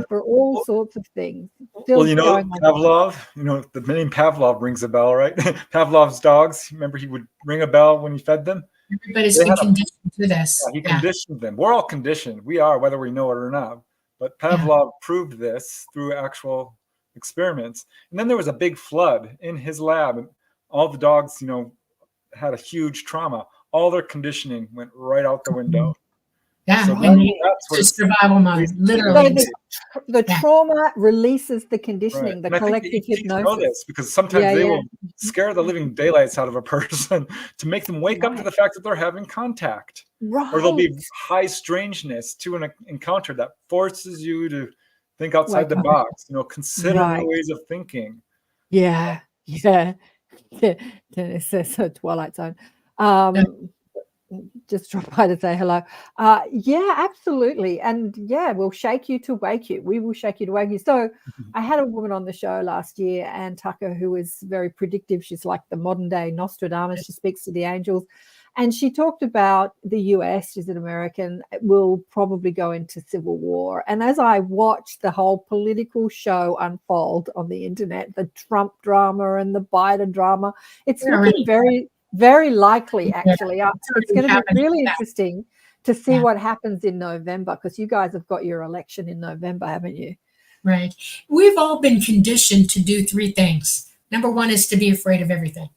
S2: for all sorts of things. Still
S5: Pavlov, the name Pavlov rings a bell, right? Pavlov's dogs, remember he would ring a bell when he fed them?
S4: Everybody's been conditioned to this.
S5: Yeah, he conditioned them. We're all conditioned. We are, whether we know it or not. But Pavlov proved this through actual experiments. And then there was a big flood in his lab. And all the dogs, had a huge trauma. All their conditioning went right out the window.
S4: Yeah,
S5: so
S4: that's just survival mode, literally.
S2: So the trauma releases the conditioning, the collective hypnosis.
S5: Know this because sometimes they will scare the living daylights out of a person to make them wake up to the fact that they're having contact.
S2: Right.
S5: Or there'll be high strangeness to an encounter that forces you to think outside the box. Consider new ways of thinking.
S2: Yeah. It's a Twilight Zone. Just drop by to say hello. Absolutely. And we'll shake you to wake you. We will shake you to wake you. So I had a woman on the show last year, Ann Tucker, who is very predictive. She's like the modern day Nostradamus. She speaks to the angels. And she talked about the US, she's an American, will probably go into civil war. And as I watched the whole political show unfold on the internet, the Trump drama and the Biden drama, it's looking very, Very likely, actually.
S4: Yeah,
S2: It's going to be
S4: happening
S2: really
S4: now.
S2: interesting to see
S4: Yeah.
S2: what happens in November, because you guys have got your election in November, haven't you?
S4: Right. We've all been conditioned to do three things. Number one is to be afraid of everything.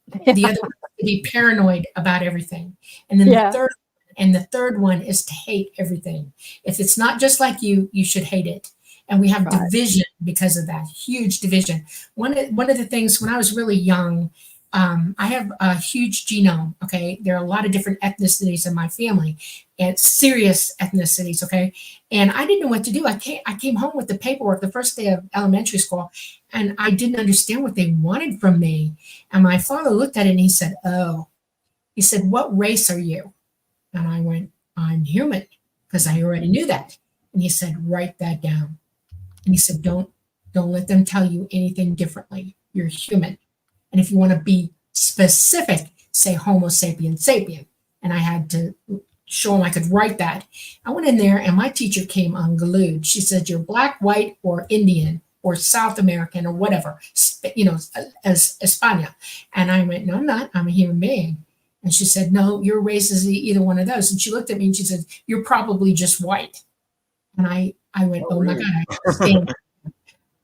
S4: The other one is to be paranoid about everything. And then the third one is to hate everything. If it's not just like you, you should hate it. And we have division because of that, huge division. One of the things when I was really young, I have a huge genome, okay? There are a lot of different ethnicities in my family, and serious ethnicities, okay? And I didn't know what to do. I came home with the paperwork the first day of elementary school, and I didn't understand what they wanted from me. And my father looked at it and he said, "Oh," he said, "What race are you?" And I went, "I'm human," because I already knew that. And he said, "Write that down." And he said, don't let them tell you anything differently. You're human. And if you want to be specific, say Homo sapien sapien. And I had to show him I could write that. I went in there and my teacher came unglued. She said, "You're black, white, or Indian, or South American, or whatever, as España." And I went, "No, I'm not. I'm a human being." And she said, "No, your race is either one of those." And she looked at me and she said, "You're probably just white." And I went, "Oh my God, I understand."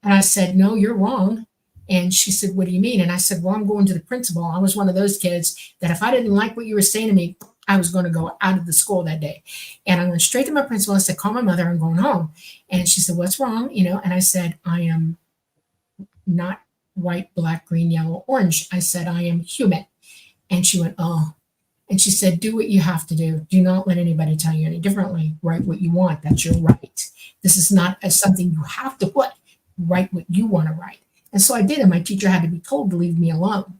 S4: And I said, "No, you're wrong." And she said, "What do you mean?" And I said, "Well, I'm going to the principal." I was one of those kids that if I didn't like what you were saying to me, I was going to go out of the school that day. And I went straight to my principal and said, "Call my mother, I'm going home." And she said, "What's wrong?" And I said, "I am not white, black, green, yellow, orange." I said, "I am human." And she went, "Oh." And she said, "Do what you have to do. Do not let anybody tell you any differently. Write what you want. That's your right. This is not something you have to put. Write what you want to write." And so I did, and my teacher had to be told to leave me alone.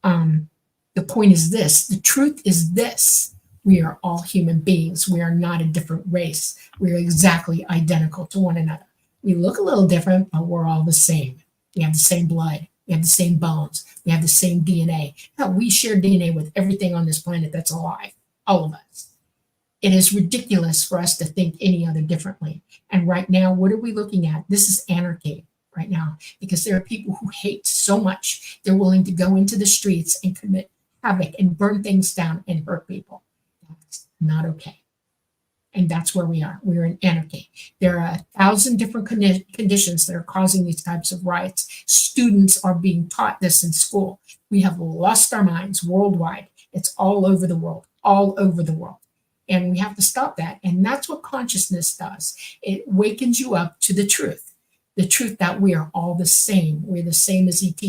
S4: The point is this. The truth is this. We are all human beings. We are not a different race. We are exactly identical to one another. We look a little different, but we're all the same. We have the same blood. We have the same bones. We have the same DNA. Hell, we share DNA with everything on this planet that's alive, all of us. It is ridiculous for us to think any other differently. And right now, what are we looking at? This is anarchy right now, because there are people who hate so much, they're willing to go into the streets and commit havoc and burn things down and hurt people. That's not okay. And that's where we are. We're in anarchy. There are 1,000 different conditions that are causing these types of riots. Students are being taught this in school. We have lost our minds worldwide. It's all over the world, all over the world. And we have to stop that. And that's what consciousness does. It wakens you up to the truth that we are all the same. We're the same as ET.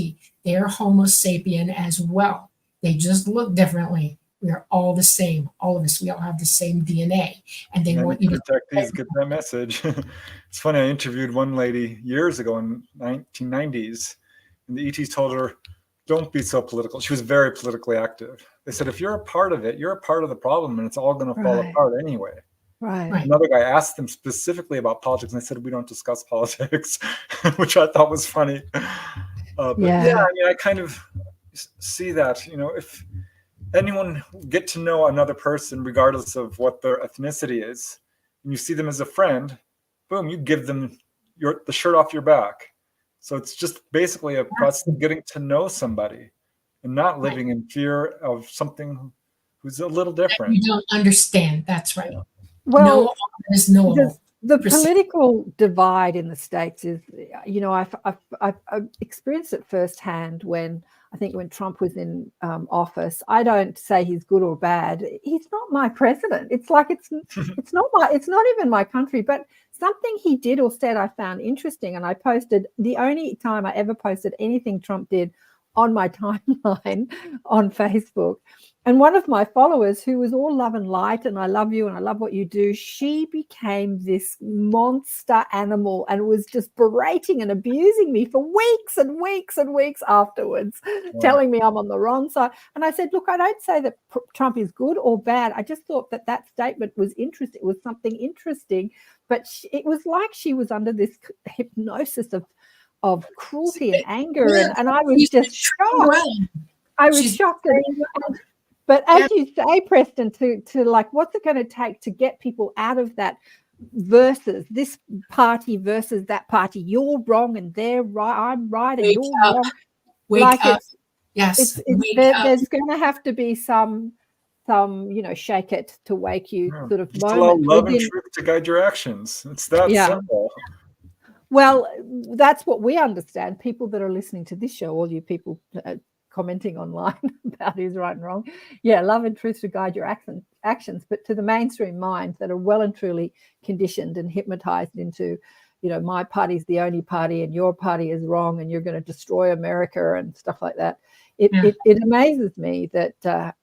S4: They are Homo sapien as well. They just look differently. We are all the same. All of us, we all have the same DNA. And they want you to
S5: contactees get that message. It's funny, I interviewed one lady years ago in 1990s, and the ETs told her, "Don't be so political." She was very politically active. They said, "If you're a part of it, you're a part of the problem, and it's all going to fall apart anyway."
S2: Right.
S5: Another guy asked them specifically about politics, and they said, "We don't discuss politics," which I thought was funny. But yeah, I mean, I kind of see that, if anyone get to know another person, regardless of what their ethnicity is, and you see them as a friend, boom, you give them the shirt off your back. So it's just basically a process of getting to know somebody and not living in fear of something who's a little different.
S4: You don't understand. That's right.
S2: Well,
S4: there's no
S2: the political divide in the States is, I've experienced it firsthand when Trump was in office. I don't say he's good or bad. He's not my president. It's like it's not even my country. But something he did or said I found interesting, and I posted the only time I ever posted anything Trump did on my timeline on Facebook. And one of my followers, who was all love and light, and I love you and I love what you do, she became this monster animal and was just berating and abusing me for weeks and weeks and weeks afterwards, telling me I'm on the wrong side. And I said, look, I don't say that Trump is good or bad. I just thought that statement was interesting. It was something interesting, but it was like she was under this hypnosis of cruelty and anger, and I was just shocked. I was shocked. But as you say, Preston, to like, what's it going to take to get people out of that versus this party versus that party? You're wrong and they're right. I'm right and you're wrong.
S4: Wake up. Yes.
S2: There's going to have to be some shake it to wake you sort of
S5: Just
S2: moment.
S5: allow love and truth to guide your actions. It's that simple.
S2: Well, that's what we understand. People that are listening to this show, all you people commenting online about who's right and wrong. Yeah, love and truth to guide your actions. But to the mainstream mind that are well and truly conditioned and hypnotized into, my party's the only party and your party is wrong and you're going to destroy America and stuff like that. It amazes me that,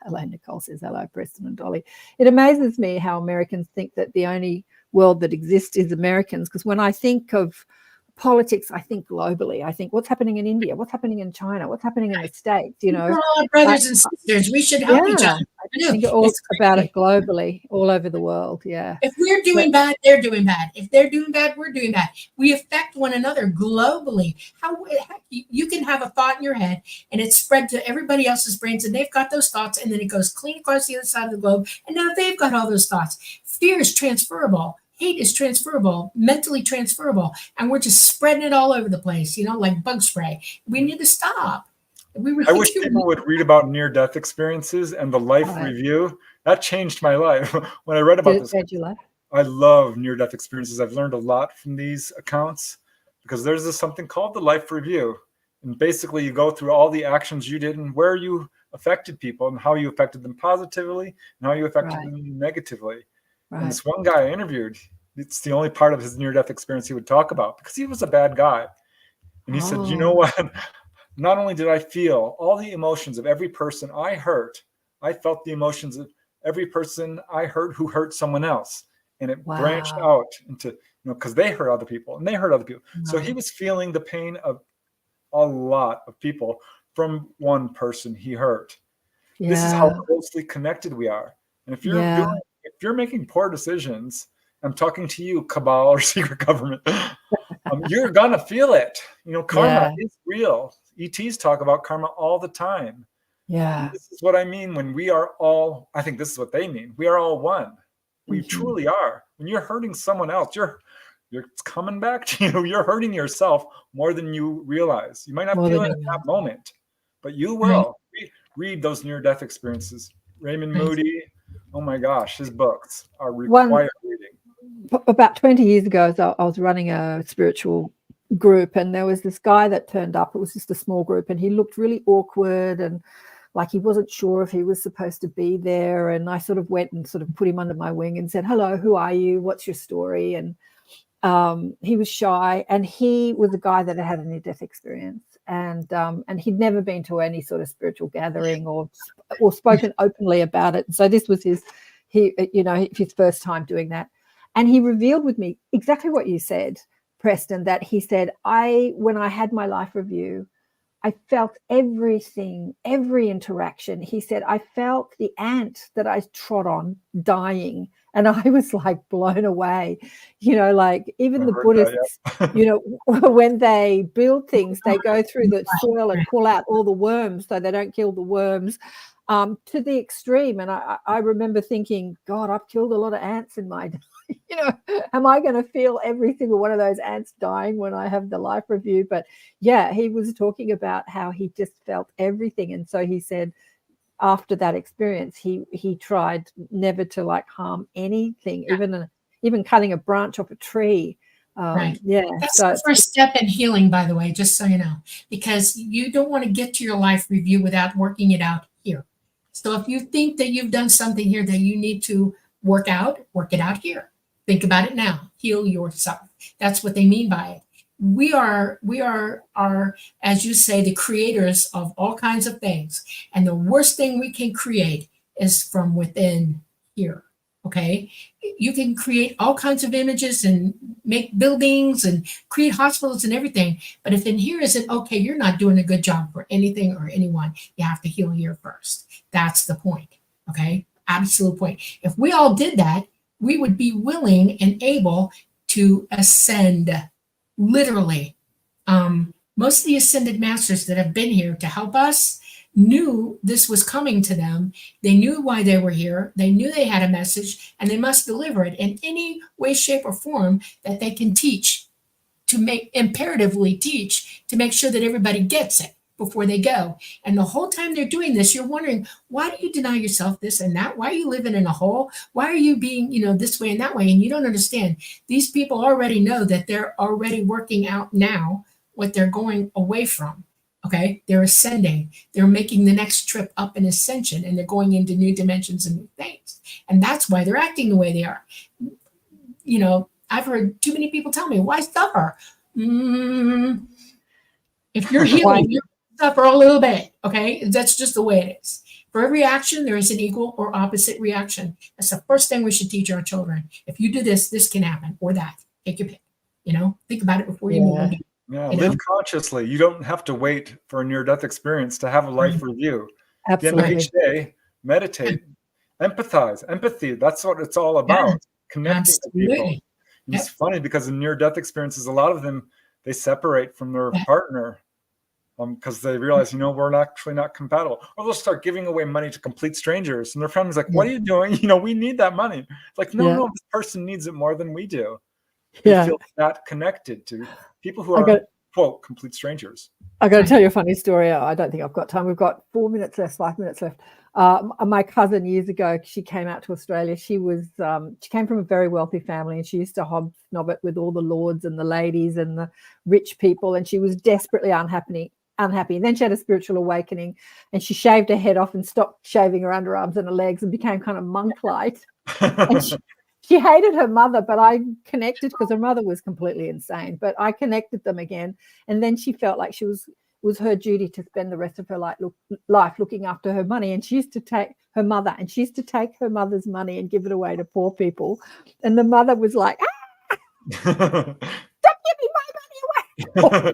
S2: hello, Nicole says, hello, Preston and Dolly. It amazes me how Americans think that the only world that exists is Americans, because when I think of politics, I think globally. I think what's happening in India, what's happening in China, what's happening in the States,
S4: We're all brothers and sisters. We should help each other.
S2: I think all about it globally, all over the world. Yeah.
S4: If we're doing bad, they're doing bad. If they're doing bad, we're doing bad. We affect one another globally. You can have a thought in your head and it's spread to everybody else's brains and they've got those thoughts and then it goes clean across the other side of the globe. And now they've got all those thoughts. Fear is transferable. Hate is transferable, mentally transferable. And we're just spreading it all over the place, like bug spray. We need to stop.
S5: I wish people would read about near-death experiences and the life review. That changed my life. When I read about this, I love near-death experiences. I've learned a lot from these accounts because there's something called the life review. And basically you go through all the actions you did and where you affected people and how you affected them positively and how you affected them negatively. Right. And this one guy I interviewed, it's the only part of his near-death experience he would talk about because he was a bad guy. And he said, you know what? Not only did I feel all the emotions of every person I hurt, I felt the emotions of every person I hurt who hurt someone else. And it branched out into, because they hurt other people and they hurt other people. So he was feeling the pain of a lot of people from one person he hurt. Yeah. This is how closely connected we are. And if you're making poor decisions, I'm talking to you, cabal or secret government, you're going to feel it. Karma is real. ETs talk about karma all the time. Yeah. And this is what I mean when we are all, I think this is what they mean. We are all one. We truly are. When you're hurting someone else, it's coming back to you. You're hurting yourself more than you realize. You might not feel it in that moment, but you will. Read those near-death experiences. Raymond Moody, oh my gosh, his books are required reading.
S2: About 20 years ago, I was running a spiritual group and there was this guy that turned up. It was just a small group and he looked really awkward and like he wasn't sure if he was supposed to be there. And I sort of went and sort of put him under my wing and said, hello, who are you? What's your story? And he was shy and he was a guy that had a near-death experience and he'd never been to any sort of spiritual gathering or spoken openly about it. So this was his first time doing that. And he revealed with me exactly what you said, Preston, that he said, when I had my life review, I felt everything, every interaction. He said, I felt the ant that I trod on dying. And I was like blown away, like even the Buddhists, when they build things, they go through the soil and pull out all the worms so they don't kill the worms to the extreme. And I remember thinking, God, I've killed a lot of ants in my day. Am I going to feel every single one of those ants dying when I have the life review? But yeah, he was talking about how he just felt everything. And so he said, after that experience, he tried never to harm anything, even cutting a branch off a tree. Yeah,
S4: that's the first step in healing, by the way, just so you know, because you don't want to get to your life review without working it out here. So if you think that you've done something here that you need to work it out here. Think about it now. Heal yourself. That's what they mean by it. We are, as you say, the creators of all kinds of things. And the worst thing we can create is from within here. Okay. You can create all kinds of images and make buildings and create hospitals and everything. But if in here isn't okay, you're not doing a good job for anything or anyone. You have to heal here first. That's the point. Okay. Absolute point. If we all did that, we would be willing and able to ascend. Literally, most of the ascended masters that have been here to help us knew this was coming to them. They knew why they were here. They knew they had a message and they must deliver it in any way, shape, or form that they can imperatively teach to make sure that everybody gets it. before they go. And the whole time they're doing this, you're wondering, why do you deny yourself this and that? Why are you living in a hole? Why are you being, this way and that way? And you don't understand. These people already know that they're already working out now what they're going away from. Okay, they're ascending. They're making the next trip up in ascension, and they're going into new dimensions and new things. And that's why they're acting the way they are. I've heard too many people tell me, why suffer? If you're healing, you suffer a little bit. Okay, that's just the way it is. For every action, there is an equal or opposite reaction. That's the first thing we should teach our children. If you do this, this can happen, or that. Take your pick. Think about it before you move on.
S5: Yeah, live consciously. You don't have to wait for a near-death experience to have a life review.
S2: Absolutely.
S5: At the end of each day, meditate, empathize, empathy. That's what it's all about. Connecting to people. It's funny because in near-death experiences, a lot of them, they separate from their partner because they realize, we're actually not compatible. Or they'll start giving away money to complete strangers. And their friend's like, what are you doing? We need that money. It's like, no, this person needs it more than we do. They feel that connected to people who are, quote, complete strangers.
S2: I got to tell you a funny story. I don't think I've got time. We've got 4 minutes left, 5 minutes left. My cousin years ago, she came out to Australia. She came from a very wealthy family, and she used to hobnob it with all the lords and the ladies and the rich people, and she was desperately unhappy. And then she had a spiritual awakening, and she shaved her head off and stopped shaving her underarms and her legs and became kind of monk-like. And she hated her mother, but I connected because her mother was completely insane. But I connected them again, and then she felt like was her duty to spend the rest of her life looking after her money. And she used to take her mother's money and give it away to poor people. And the mother was like, "Stop giving my money away."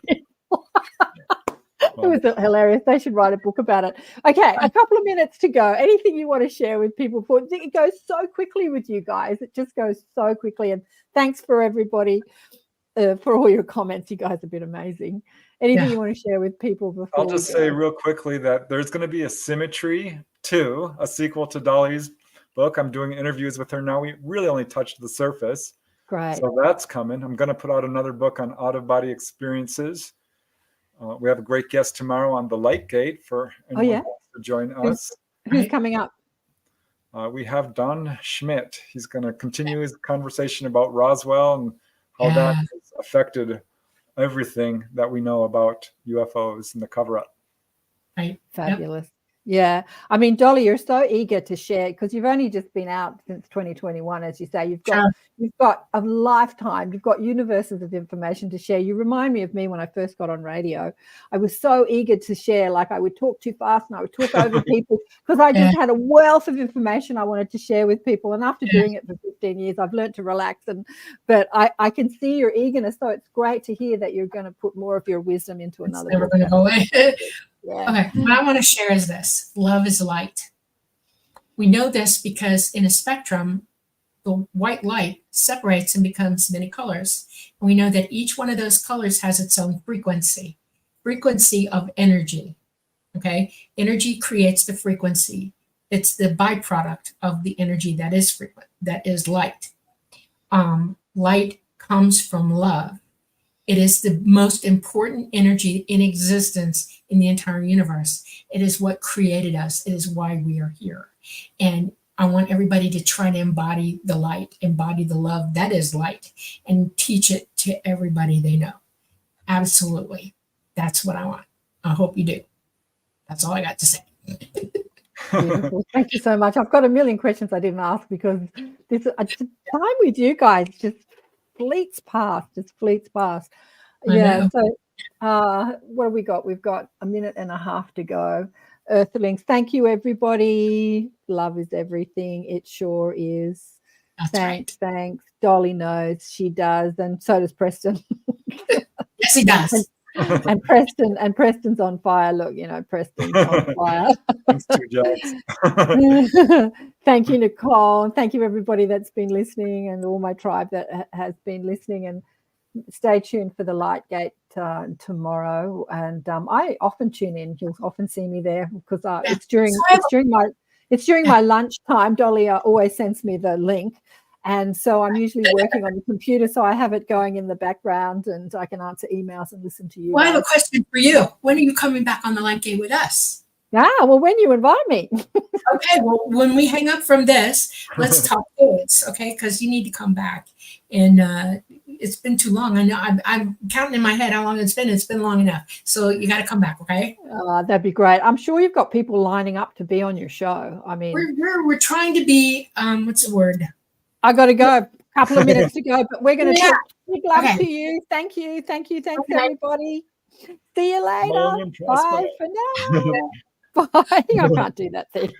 S2: It was hilarious. They should write a book about it. Okay, a couple of minutes to go. Anything you want to share with people? It goes so quickly with you guys. It just goes so quickly. And thanks for everybody for all your comments. You guys have been amazing. Anything you want to share with people before?
S5: I'll just say real quickly that there's going to be a Symmetry 2, a sequel to Dolly's book. I'm doing interviews with her now. We really only touched the surface.
S2: Great.
S5: So that's coming. I'm going to put out another book on out-of-body experiences. We have a great guest tomorrow on the Light Gate for anyone who wants to join us.
S2: Who's coming up?
S5: We have Don Schmidt. He's going to continue his conversation about Roswell and how that has affected everything that we know about UFOs and the cover-up.
S4: Right.
S2: Fabulous. Yeah. I mean, Dolly, you're so eager to share because you've only just been out since 2021, as you say. You've got a lifetime. You've got universes of information to share. You remind me of me when I first got on radio. I was so eager to share, like I would talk too fast and I would talk over people because I just had a wealth of information I wanted to share with people. And after doing it for 15 years, I've learned to relax. But I can see your eagerness. So it's great to hear that you're going to put more of your wisdom into another.
S4: It's never going to go away. Okay, what I want to share is this. Love is light. We know this because in a spectrum, the white light separates and becomes many colors. And we know that each one of those colors has its own frequency of energy. Okay, energy creates the frequency. It's the byproduct of the energy that is frequent, that is light. Light comes from love. It is the most important energy in existence in the entire universe. It is what created us. It is why we are here. And I want everybody to try to embody the light, embody the love that is light, and teach it to everybody they know. Absolutely. That's what I want. I hope you do. That's all I got to say.
S2: Beautiful. Thank you so much. I've got a million questions I didn't ask because this time with you guys just fleets past. Yeah. So what have we got? We've got a minute and a half to go. Earthlings, thank you, everybody. Love is everything. It sure is.
S4: That's
S2: Thanks. Dolly knows she does, and so does Preston.
S4: Yes, he does.
S2: and Preston's on fire. Look, Preston's on fire.
S5: Thanks to Jobs.
S2: Thank you, Nicole, and thank you everybody that's been listening, and all my tribe that has been listening. And stay tuned for the Light Gate tomorrow. And I often tune in. You'll often see me there because it's during my lunchtime. Dolly always sends me the link. And so I'm usually working on the computer, so I have it going in the background and I can answer emails and listen to you.
S4: Well, I have a question for you. When are you coming back on the Light Gate with us?
S2: Well, when you invite me.
S4: Okay, well, when we hang up from this, let's talk goods, okay? Because you need to come back. And it's been too long. I know I'm counting in my head how long it's been. It's been long enough. So you got to come back, okay?
S2: That'd be great. I'm sure you've got people lining up to be on your show. I mean,
S4: we're trying to be, what's the word?
S2: I got to go. A couple of minutes to go, but we're going to talk. Big love
S4: Okay.
S2: to you. Thank you. Thanks,
S4: Okay.
S2: everybody. See you later.
S5: Long and
S2: Bye
S5: prosperous.
S2: for now. Bye. I can't do that thing.